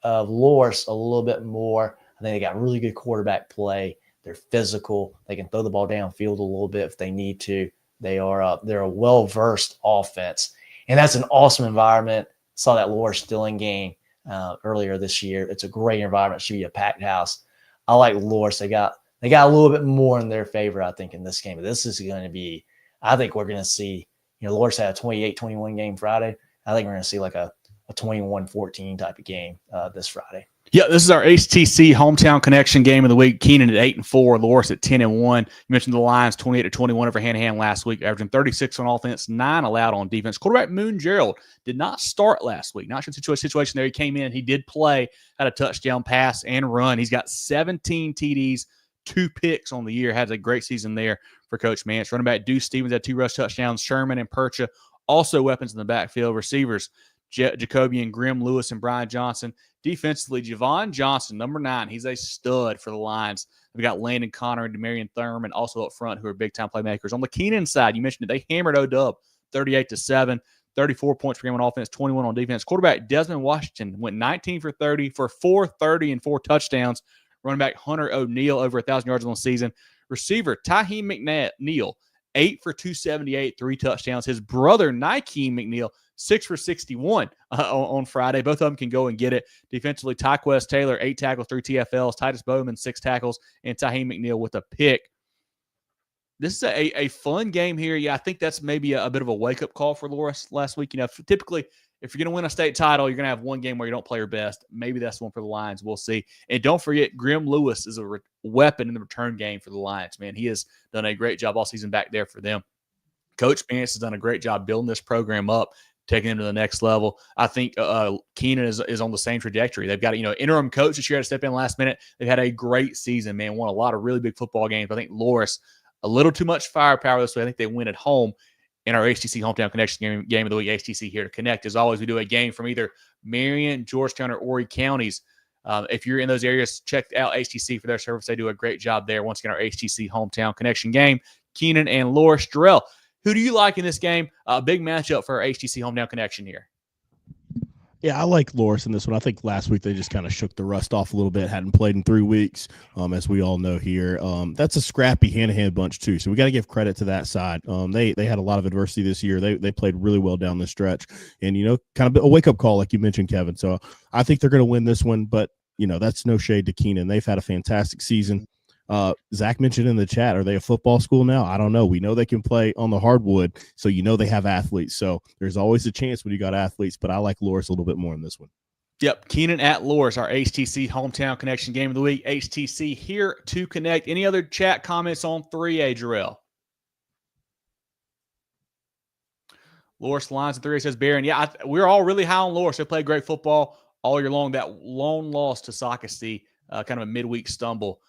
Of Loris a little bit more. I think they got really good quarterback play. They're physical. They can throw the ball downfield a little bit if they need to. They're a well-versed offense, and that's an awesome environment. Saw that Loris Dillon game earlier this year. It's a great environment. It should be a packed house. I like Loris. They got a little bit more in their favor, I think, in this game. But this is going to be, I think we're going to see, Loris had a 28-21 game Friday. I think we're going to see like a 21-14 type of game this Friday. Yeah, this is our HTC Hometown Connection game of the week. Keenan at 8-4, Loris at 10-1. You mentioned the Lions 28-21 over Hanahan last week, averaging 36 on offense, 9 allowed on defense. Quarterback Moon Jerel did not start last week. Not sure situation there. He came in, he did play, had a touchdown pass and run. He's got 17 TDs, 2 picks on the year. Has a great season there for Coach Mance. Running back Deuce Stevens had 2 rush touchdowns. Sherman and Percha also weapons in the backfield. Receivers Jacoby and Grimm, Lewis and Brian Johnson. Defensively, Javon Johnson, number 9. He's a stud for the Lions. We got Landon Connor and Demarion Thurman also up front, who are big-time playmakers. On the Keenan side, you mentioned it, they hammered O-Dub 38-7, 34 points per game on offense, 21 on defense. Quarterback Desmond Washington went 19 for 30 for 430 and 4 touchdowns. Running back Hunter O'Neill over 1,000 yards on the season. Receiver Tyheem McNeil, 8 for 278, 3 touchdowns. His brother Nike McNeil, 6 for 61 on Friday. Both of them can go and get it. Defensively, Tyquez Taylor, 8 tackles, 3 TFLs. Titus Bowman, 6 tackles, and Tyheem McNeil with a pick. This is a fun game here. Yeah, I think that's maybe a bit of a wake-up call for Loris last week. Typically, if you're going to win a state title, you're going to have one game where you don't play your best. Maybe that's one for the Lions. We'll see. And don't forget, Grimm Lewis is a weapon in the return game for the Lions, man. He has done a great job all season back there for them. Coach Mance has done a great job building this program up, taking him to the next level. I think Keenan is on the same trajectory. They've got interim coach this year had to step in last minute. They've had a great season, man. Won a lot of really big football games. I think Loris, a little too much firepower this way. I think they win at home in our HTC Hometown Connection game of the week. HTC here to connect. As always, we do a game from either Marion, Georgetown, or Horry counties. If you're in those areas, check out HTC for their service. They do a great job there. Once again, our HTC Hometown Connection game. Keenan and Loris. Jerel, who do you like in this game? A big matchup for our HTC Hometown Connection here. Yeah, I like Loris in this one. I think last week they just kind of shook the rust off a little bit. Hadn't played in 3 weeks, as we all know here. That's a scrappy Hanahan bunch too, so we got to give credit to that side. They had a lot of adversity this year. They played really well down the stretch, and kind of a wake up call, like you mentioned, Kevin. So I think they're going to win this one, but that's no shade to Keenan. They've had a fantastic season. Zach mentioned in the chat, are they a football school now? I don't know. We know they can play on the hardwood, so they have athletes. So there's always a chance when you got athletes, but I like Loris a little bit more in this one. Yep, Keenan at Loris, our HTC Hometown Connection game of the week. HTC here to connect. Any other chat comments on 3A, Jerel? Loris Lions at 3A says Barron. Yeah, we're all really high on Loris. They play great football all year long. That lone loss to Socastee, kind of a midweek stumble.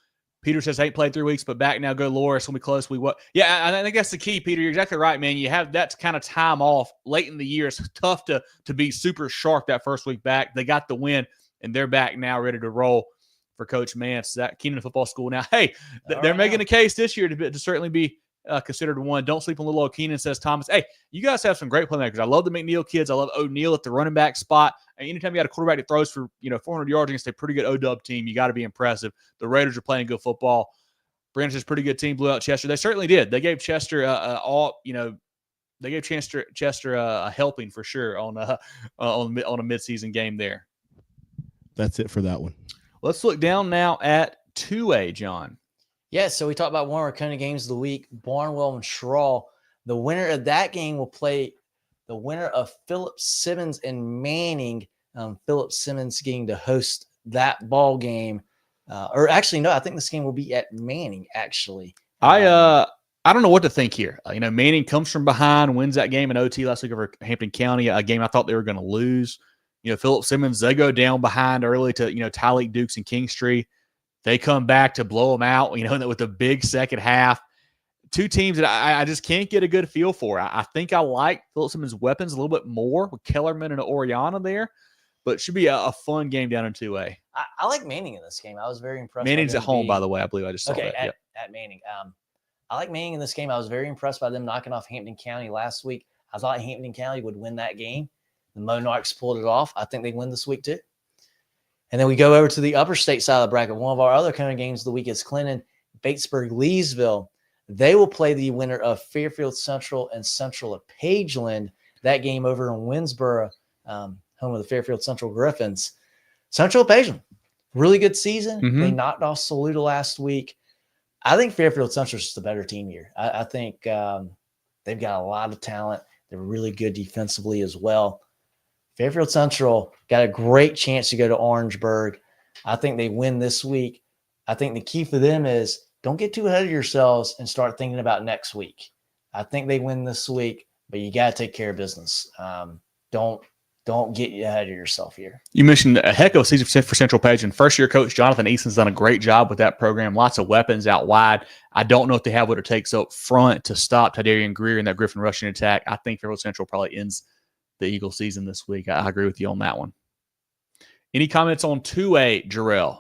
Peter says, ain't played 3 weeks, but back now. Go Loris. When we close, Yeah, I think that's the key, Peter. You're exactly right, man. You have that kind of time off late in the year. It's tough to be super sharp that first week back. They got the win, and they're back now, ready to roll for Coach Mance. That Keenan football school now. Hey, they're right making now. a case this year to certainly be considered one. Don't sleep on little old Keenan, says Thomas. Hey, you guys have some great playmakers. I love the McNeil kids. I love O'Neal at the running back spot. And anytime you got a quarterback that throws for 400 yards against a pretty good O-Dub team, you got to be impressive. The Raiders are playing good football. Brandish's pretty good team, blew out Chester. They certainly did. They gave Chester They gave Chester a helping for sure on a midseason game there. That's it for that one. Let's look down now at 2A, John. Yeah, so we talked about one of our CONA games of the week, Barnwell and Cheraw. The winner of that game will play the winner of Philip Simmons and Manning. Philip Simmons getting to host that ball game. Or actually, no, I think this game will be at Manning, actually. I don't know what to think here. Manning comes from behind, wins that game in OT last week over Hampton County, a game I thought they were going to lose. Philip Simmons, they go down behind early to, Tyleek, Dukes, and Kingstree. They come back to blow them out, with a big second half. Two teams that I just can't get a good feel for. I think I like Philip Simmons' weapons a little bit more with Kellerman and Oriana there, but it should be a fun game down in 2A. I like Manning in this game. I was very impressed. Manning's at home, by the way. I believe I just saw that. Okay, at Manning. I like Manning in this game. I was very impressed by them knocking off Hampton County last week. I thought Hampton County would win that game. The Monarchs pulled it off. I think they win this week too. And then we go over to the upper state side of the bracket. One of our other kind of games of the week is Clinton, Batesburg-Leesville. They will play the winner of Fairfield Central and Central of Pageland. That game over in Winsboro, home of the Fairfield Central Griffins. Central of Pageland, really good season. Mm-hmm. They knocked off Saluda last week. I think Fairfield Central is just a better team here. I think they've got a lot of talent. They're really good defensively as well. Fairfield Central got a great chance to go to Orangeburg. I think they win this week. I think the key for them is don't get too ahead of yourselves and start thinking about next week. I think they win this week, but you got to take care of business. Don't get ahead of yourself here. You mentioned a heck of a season for Central Pageland. First-year coach Jonathan Easton's done a great job with that program. Lots of weapons out wide. I don't know if they have what it takes up front to stop Tidarian Greer in that Griffin rushing attack. I think Fairfield Central probably ends the Eagle season this week. I agree with you on that one. Any comments on 2A, Jerel?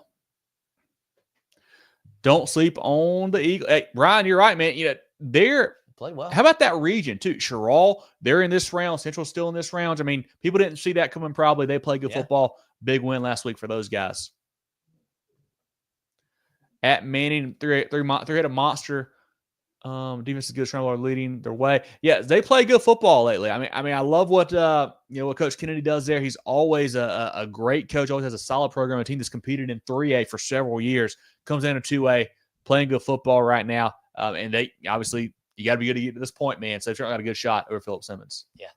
Don't sleep on the Eagle. Hey, Brian, you're right, man. They're played well. How about that region, too? Cheraw, they're in this round. Central's still in this round. I mean, people didn't see that coming probably. They played good football. Big win last week for those guys. At Manning, three-headed monster. Defense is good. Scrambler leading their way. Yeah, they play good football lately. I mean, I love what what Coach Kennedy does there. He's always a great coach. Always has a solid program. A team that's competed in 3A for several years comes down to 2A, playing good football right now. And they obviously you got to be good to get to this point, man. So they've certainly got a good shot over Philip Simmons. Yeah.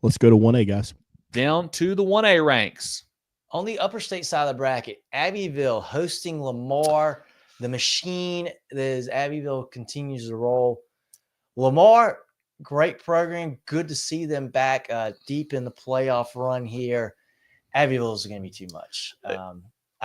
Let's go to 1A, guys. Down to the 1A ranks. On the upper state side of the bracket, Abbeville hosting Lamar. The machine that is Abbeville continues to roll. Lamar, great program. Good to see them back deep in the playoff run here. Abbeville is going to be too much.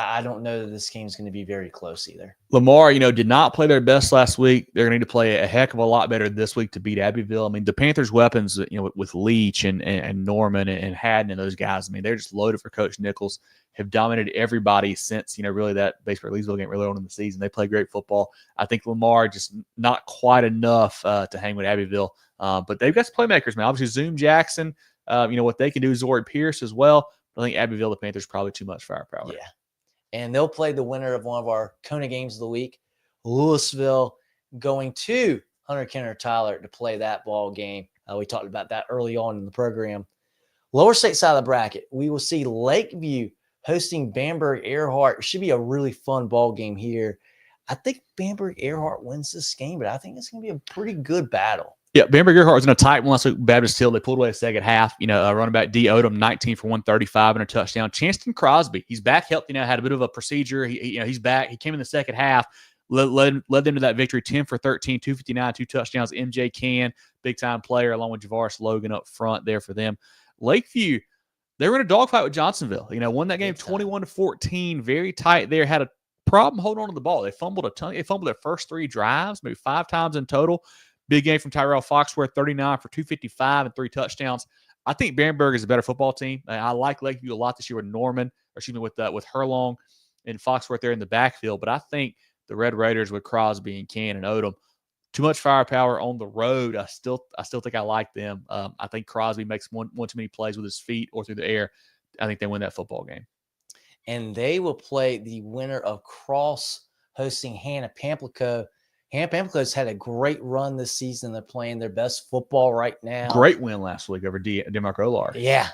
I don't know that this game is going to be very close either. Lamar, did not play their best last week. They're going to need to play a heck of a lot better this week to beat Abbeville. I mean, the Panthers' weapons, with Leach and Norman and Haddon and those guys, they're just loaded for Coach Nichols. Have dominated everybody since, really that Batesburg-Leesville game really on in the season. They play great football. I think Lamar just not quite enough to hang with Abbeville. But they've got some playmakers, man. Obviously, Zoom Jackson, what they can do, Zori Pierce as well. But I think Abbeville, the Panthers, probably too much firepower. Yeah. And they'll play the winner of one of our CONA games of the week, Lewisville, going to Hunter-Kinard-Tyler to play that ball game. We talked about that early on in the program. Lower state side of the bracket, we will see Lakeview hosting Bamberg-Earhart. It should be a really fun ball game here. I think Bamberg-Earhart wins this game, but I think it's going to be a pretty good battle. Yeah, Bamberg-Earhart was in a tight one last week. Baptist Hill, they pulled away the second half. Running back D. Odom, 19 for 135 and a touchdown. Chanston Crosby, he's back healthy now, had a bit of a procedure. He's back. He came in the second half, led them to that victory, 10 for 13, 259, 2 touchdowns. MJ Can, big-time player, along with Javaris Logan up front there for them. Lakeview, they were in a dogfight with Johnsonville. Won that game 21-14, very tight there. Had a problem holding on to the ball. They fumbled a ton. They fumbled their first 3 drives, maybe 5 times in total. Big game from Tyrell Foxworth, 39 for 255 and 3 touchdowns. I think Bamberg is a better football team. I like Lakeview a lot this year with Norman, with Herlong. and Foxworth there in the backfield. But I think the Red Raiders with Crosby and Cannon and Odom, too much firepower on the road. I still think I like them. I think Crosby makes one too many plays with his feet or through the air. I think they win that football game. And they will play the winner of Cross hosting Hanna Pamplico. Hanna Pamplico's had a great run this season. They're playing their best football right now. Great win last week over Denmark Olar. Yeah.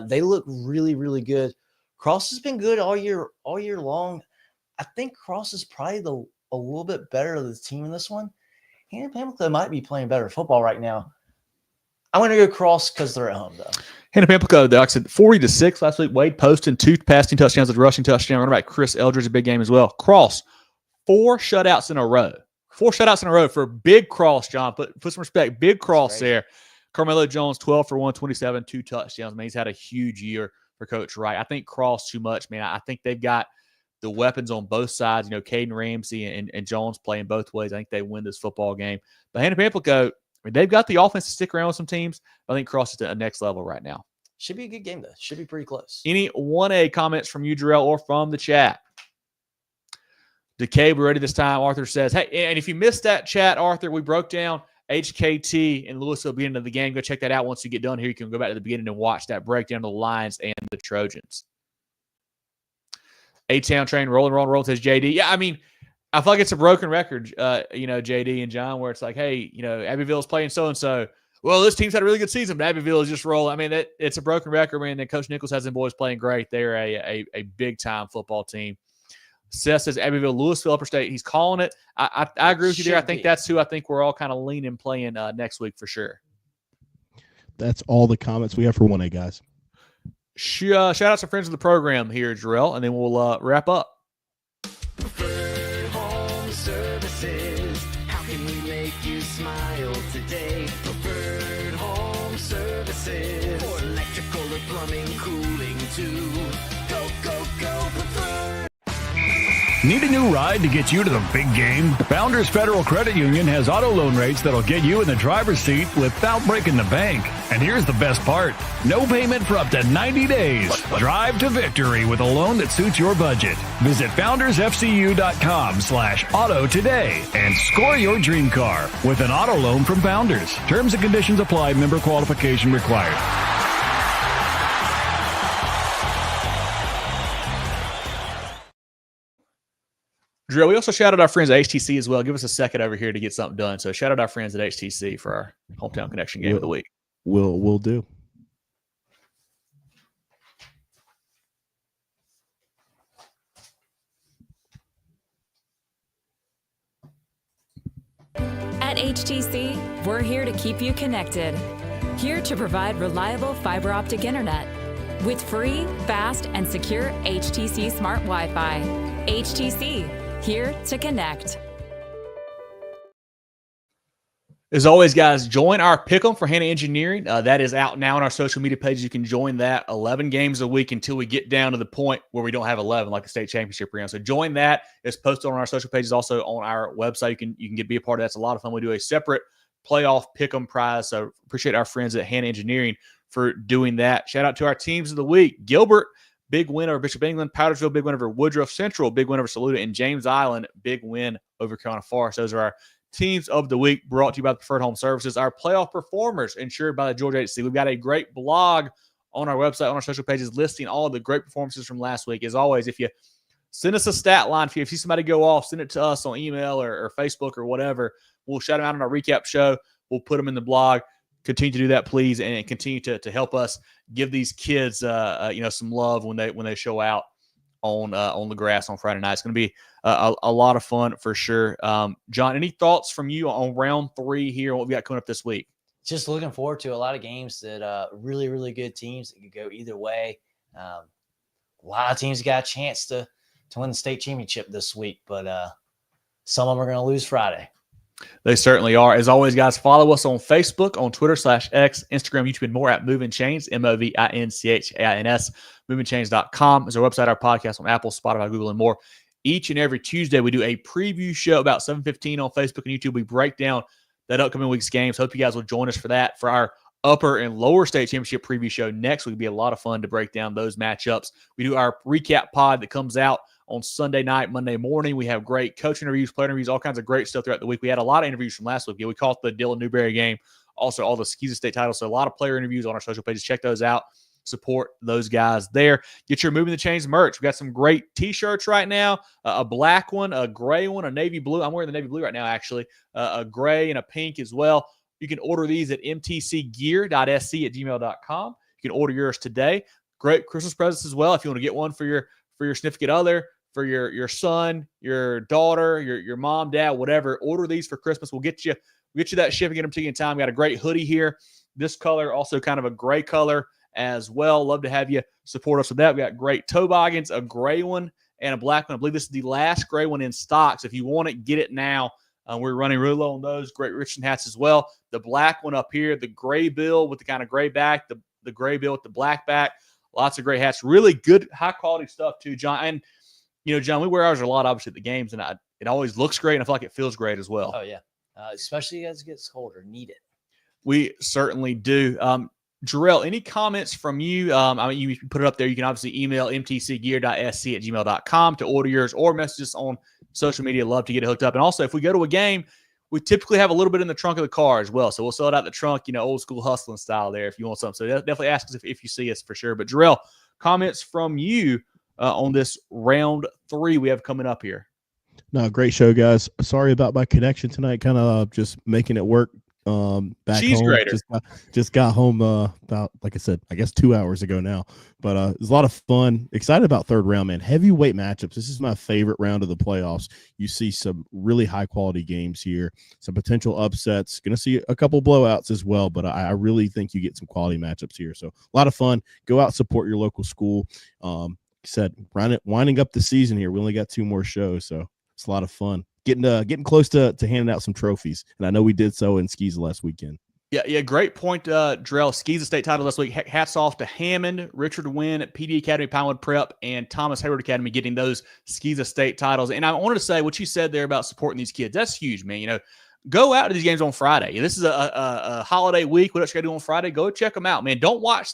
They look really, really good. Cross has been good all year long. I think Cross is probably a little bit better of the team in this one. Hanna Pamplico might be playing better football right now. I'm going to go Cross because they're at home, though. Hanna Pamplico, like I said, 40-6 last week. Wade Poston, 2 passing touchdowns, a rushing touchdown. Running back Chris Eldridge, a big game as well. Cross, 4 shutouts in a row. 4 shutouts in a row for Big Cross, John. Put some respect. Big Cross there. Carmelo Jones, 12 for 127, 2 touchdowns. Man, he's had a huge year for Coach Wright. I think Cross too much, man. I think they've got the weapons on both sides. You know, Caden Ramsey and Jones playing both ways. I think they win this football game. But Hanna Pamplico, I mean, they've got the offense to stick around with some teams. I think Cross is at a next level right now. Should be a good game, though. Should be pretty close. Any 1A comments from you, Jerel, or from the chat? DeKay, we're ready this time. Arthur says, hey, and if you missed that chat, Arthur, we broke down HKT and Lewisville beginning of the game. Go check that out once you get done here. You can go back to the beginning and watch that breakdown of the Lions and the Trojans. A-Town train rolling, says JD. Yeah, I mean, I feel like it's a broken record, JD and John, where it's like, hey, Abbeville's playing so-and-so. Well, this team's had a really good season, but Abbeville is just rolling. I mean, it's a broken record, man. And Coach Nichols has them boys playing great. They're a big-time football team. Seth says Abbeville, Lewisville, Upper State. He's calling it. I agree with you there. I think that's who I think we're all kind of leaning playing next week for sure. That's all the comments we have for 1A, guys. Shout out to friends of the program here, Jerel, and then we'll wrap up. Preferred Home Services. How can we make you smile today? Preferred Home Services. For electrical or plumbing, cooling too. Go, Preferred. Need a new ride to get you to the big game? Founders Federal Credit Union has auto loan rates that'll get you in the driver's seat without breaking the bank. And here's the best part. No payment for up to 90 days. Drive to victory with a loan that suits your budget. Visit foundersfcu.com/auto today and score your dream car with an auto loan from Founders. Terms and conditions apply. Member qualification required. Jerel, we also shout out our friends at HTC as well. Give us a second over here to get something done. So shout out our friends at HTC for our Hometown Connection game of the week. We'll do. At HTC, we're here to keep you connected. Here to provide reliable fiber optic internet with free, fast, and secure HTC Smart Wi-Fi. HTC, here to connect. As always, guys, join our Pick'em for Hanna Engineering. That is out now on our social media pages. You can join that 11 games a week until we get down to the point where we don't have 11 like the state championship round. So join that. It's posted on our social pages, also on our website. You can be a part of that. It's a lot of fun. We do a separate playoff Pick'em prize. So appreciate our friends at Hanna Engineering for doing that. Shout out to our teams of the week. Gilbert, big win over Bishop England. Powdersville, big win over Woodruff Central. Big win over Saluda. And James Island, big win over Carolina Forest. Those are our teams of the week, brought to you by the Preferred Home Services. Our playoff performers insured by the Georgia HC. We've got a great blog on our website, on our social pages, listing all of the great performances from last week. As always, if you send us a stat line, if you see somebody go off, send it to us on email or Facebook or whatever. We'll shout them out on our recap show. We'll put them in the blog. Continue to do that, please, and continue to help us give these kids, some love when they show out on the grass on Friday night. It's going to be a lot of fun for sure. John, any thoughts from you on round 3 here? What we got coming up this week? Just looking forward to a lot of games that really, really good teams that could go either way. A lot of teams got a chance to win the state championship this week, but some of them are going to lose Friday. They certainly are. As always, guys, follow us on Facebook, on Twitter /X, Instagram, YouTube, and more at Movin Chains, MOVINCHAINS. MovinChains.com is our website, our podcast on Apple, Spotify, Google, and more. Each and every Tuesday, we do a preview show about 7:15 on Facebook and YouTube. We break down that upcoming week's games. Hope you guys will join us for that. For our upper and lower state championship preview show next week, will be a lot of fun to break down those matchups. We do our recap pod that comes out on Sunday night, Monday morning. We have great coach interviews, player interviews, all kinds of great stuff throughout the week. We had a lot of interviews from last week. Yeah, we caught the Dylan Newberry game, also all the SCHSFB State titles. So a lot of player interviews on our social pages. Check those out. Support those guys there. Get your Moving the Chains merch. We got some great T-shirts right now. A black one, a gray one, a navy blue. I'm wearing the navy blue right now, actually. A gray and a pink as well. You can order these at mtcgear.sc@gmail.com. You can order yours today. Great Christmas presents as well. If you want to get one for your significant other, for your son, your daughter, your mom, dad, whatever, order these for Christmas. We'll get you that shipping, get them to you in time. We got a great hoodie here. This color, also kind of a gray color as well. Love to have you support us with that. We got great toboggans, a gray one and a black one. I believe this is the last gray one in stock. So if you want it, get it now. We're running really low on those. Great Richardson hats as well. The black one up here, the gray bill with the kind of gray back, the gray bill with the black back. Lots of great hats. Really good, high quality stuff too, John. And John, we wear ours a lot, obviously, at the games, and it always looks great, and I feel like it feels great as well. Oh yeah, especially as it gets colder. Need it. We certainly do. Jerel, any comments from you? You put it up there. You can obviously email mtcgear.sc@gmail.com to order yours or message us on social media. Love to get it hooked up. And also, if we go to a game, we typically have a little bit in the trunk of the car as well. So we'll sell it out the trunk, old school hustling style there if you want something. So definitely ask us if you see us for sure. But Jerel, comments from you on this round 3 we have coming up here. No, great show, guys. Sorry about my connection tonight. Kind of just making it work. Back Cheese home. grater. Just got home about, like I said, I guess 2 hours ago now. But it was a lot of fun. Excited about third round, man. Heavyweight matchups. This is my favorite round of the playoffs. You see some really high quality games here, some potential upsets. Going to see a couple blowouts as well, but I really think you get some quality matchups here. So a lot of fun. Go out, support your local school. Said winding up the season here. We only got 2 more shows, so it's a lot of fun. Getting close to handing out some trophies, and I know we did so in SCHSFB last weekend. Yeah, great point, Jerel. SCHSFB State title last week. Hats off to Hammond, Richard Wynn at PD Academy, Pinewood Prep, and Thomas Hayward Academy getting those SCHSFB State titles. And I wanted to say what you said there about supporting these kids. That's huge, man. Go out to these games on Friday. This is a holiday week. What else you got to do on Friday? Go check them out, man. Don't watch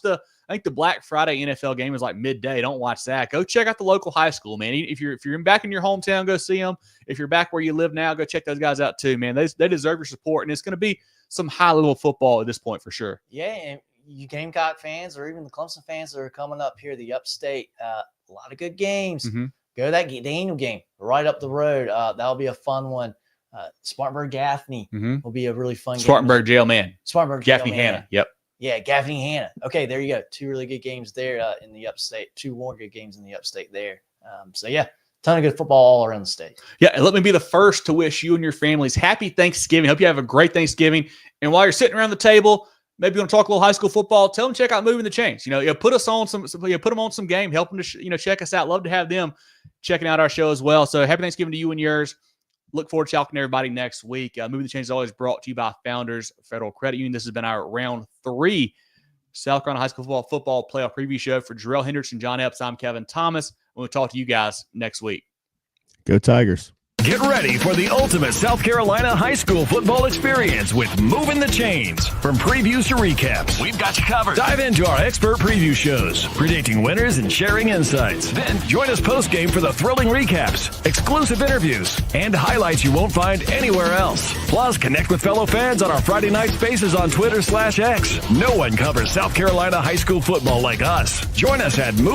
I think the Black Friday NFL game is like midday. Don't watch that. Go check out the local high school, man. If you're back in your hometown, go see them. If you're back where you live now, go check those guys out too, man. They deserve your support, and it's going to be some high-level football at this point for sure. Yeah, and you Gamecock fans or even the Clemson fans that are coming up here, the upstate, a lot of good games. Mm-hmm. Go to that Daniel game right up the road. That'll be a fun one. Spartanburg-Gaffney will be a really fun game. Spartanburg jail man. Spartanburg-Gaffney Hanna. Yep. Yeah, Gaffney Hanna. Okay, there you go. 2 really good games there in the upstate. 2 more good games in the upstate there. So, yeah, ton of good football all around the state. Yeah, and let me be the first to wish you and your families happy Thanksgiving. Hope you have a great Thanksgiving. And while you're sitting around the table, maybe you want to talk a little high school football, tell them to check out Moving the Chains. Put us on put them on some game, help them to check us out. Love to have them checking out our show as well. So happy Thanksgiving to you and yours. Look forward to talking to everybody next week. Moving the Chains is always brought to you by Founders Federal Credit Union. This has been our round 3 South Carolina High School football playoff preview show. For Jerel, Hendricks, and John Epps, I'm Kevin Thomas. We'll talk to you guys next week. Go Tigers. Get ready for the ultimate South Carolina high school football experience with Movin The Chains. From previews to recaps, we've got you covered. Dive into our expert preview shows, predicting winners and sharing insights. Then join us post-game for the thrilling recaps, exclusive interviews, and highlights you won't find anywhere else. Plus, connect with fellow fans on our Friday night spaces on Twitter/X. No one covers South Carolina high school football like us. Join us at Move.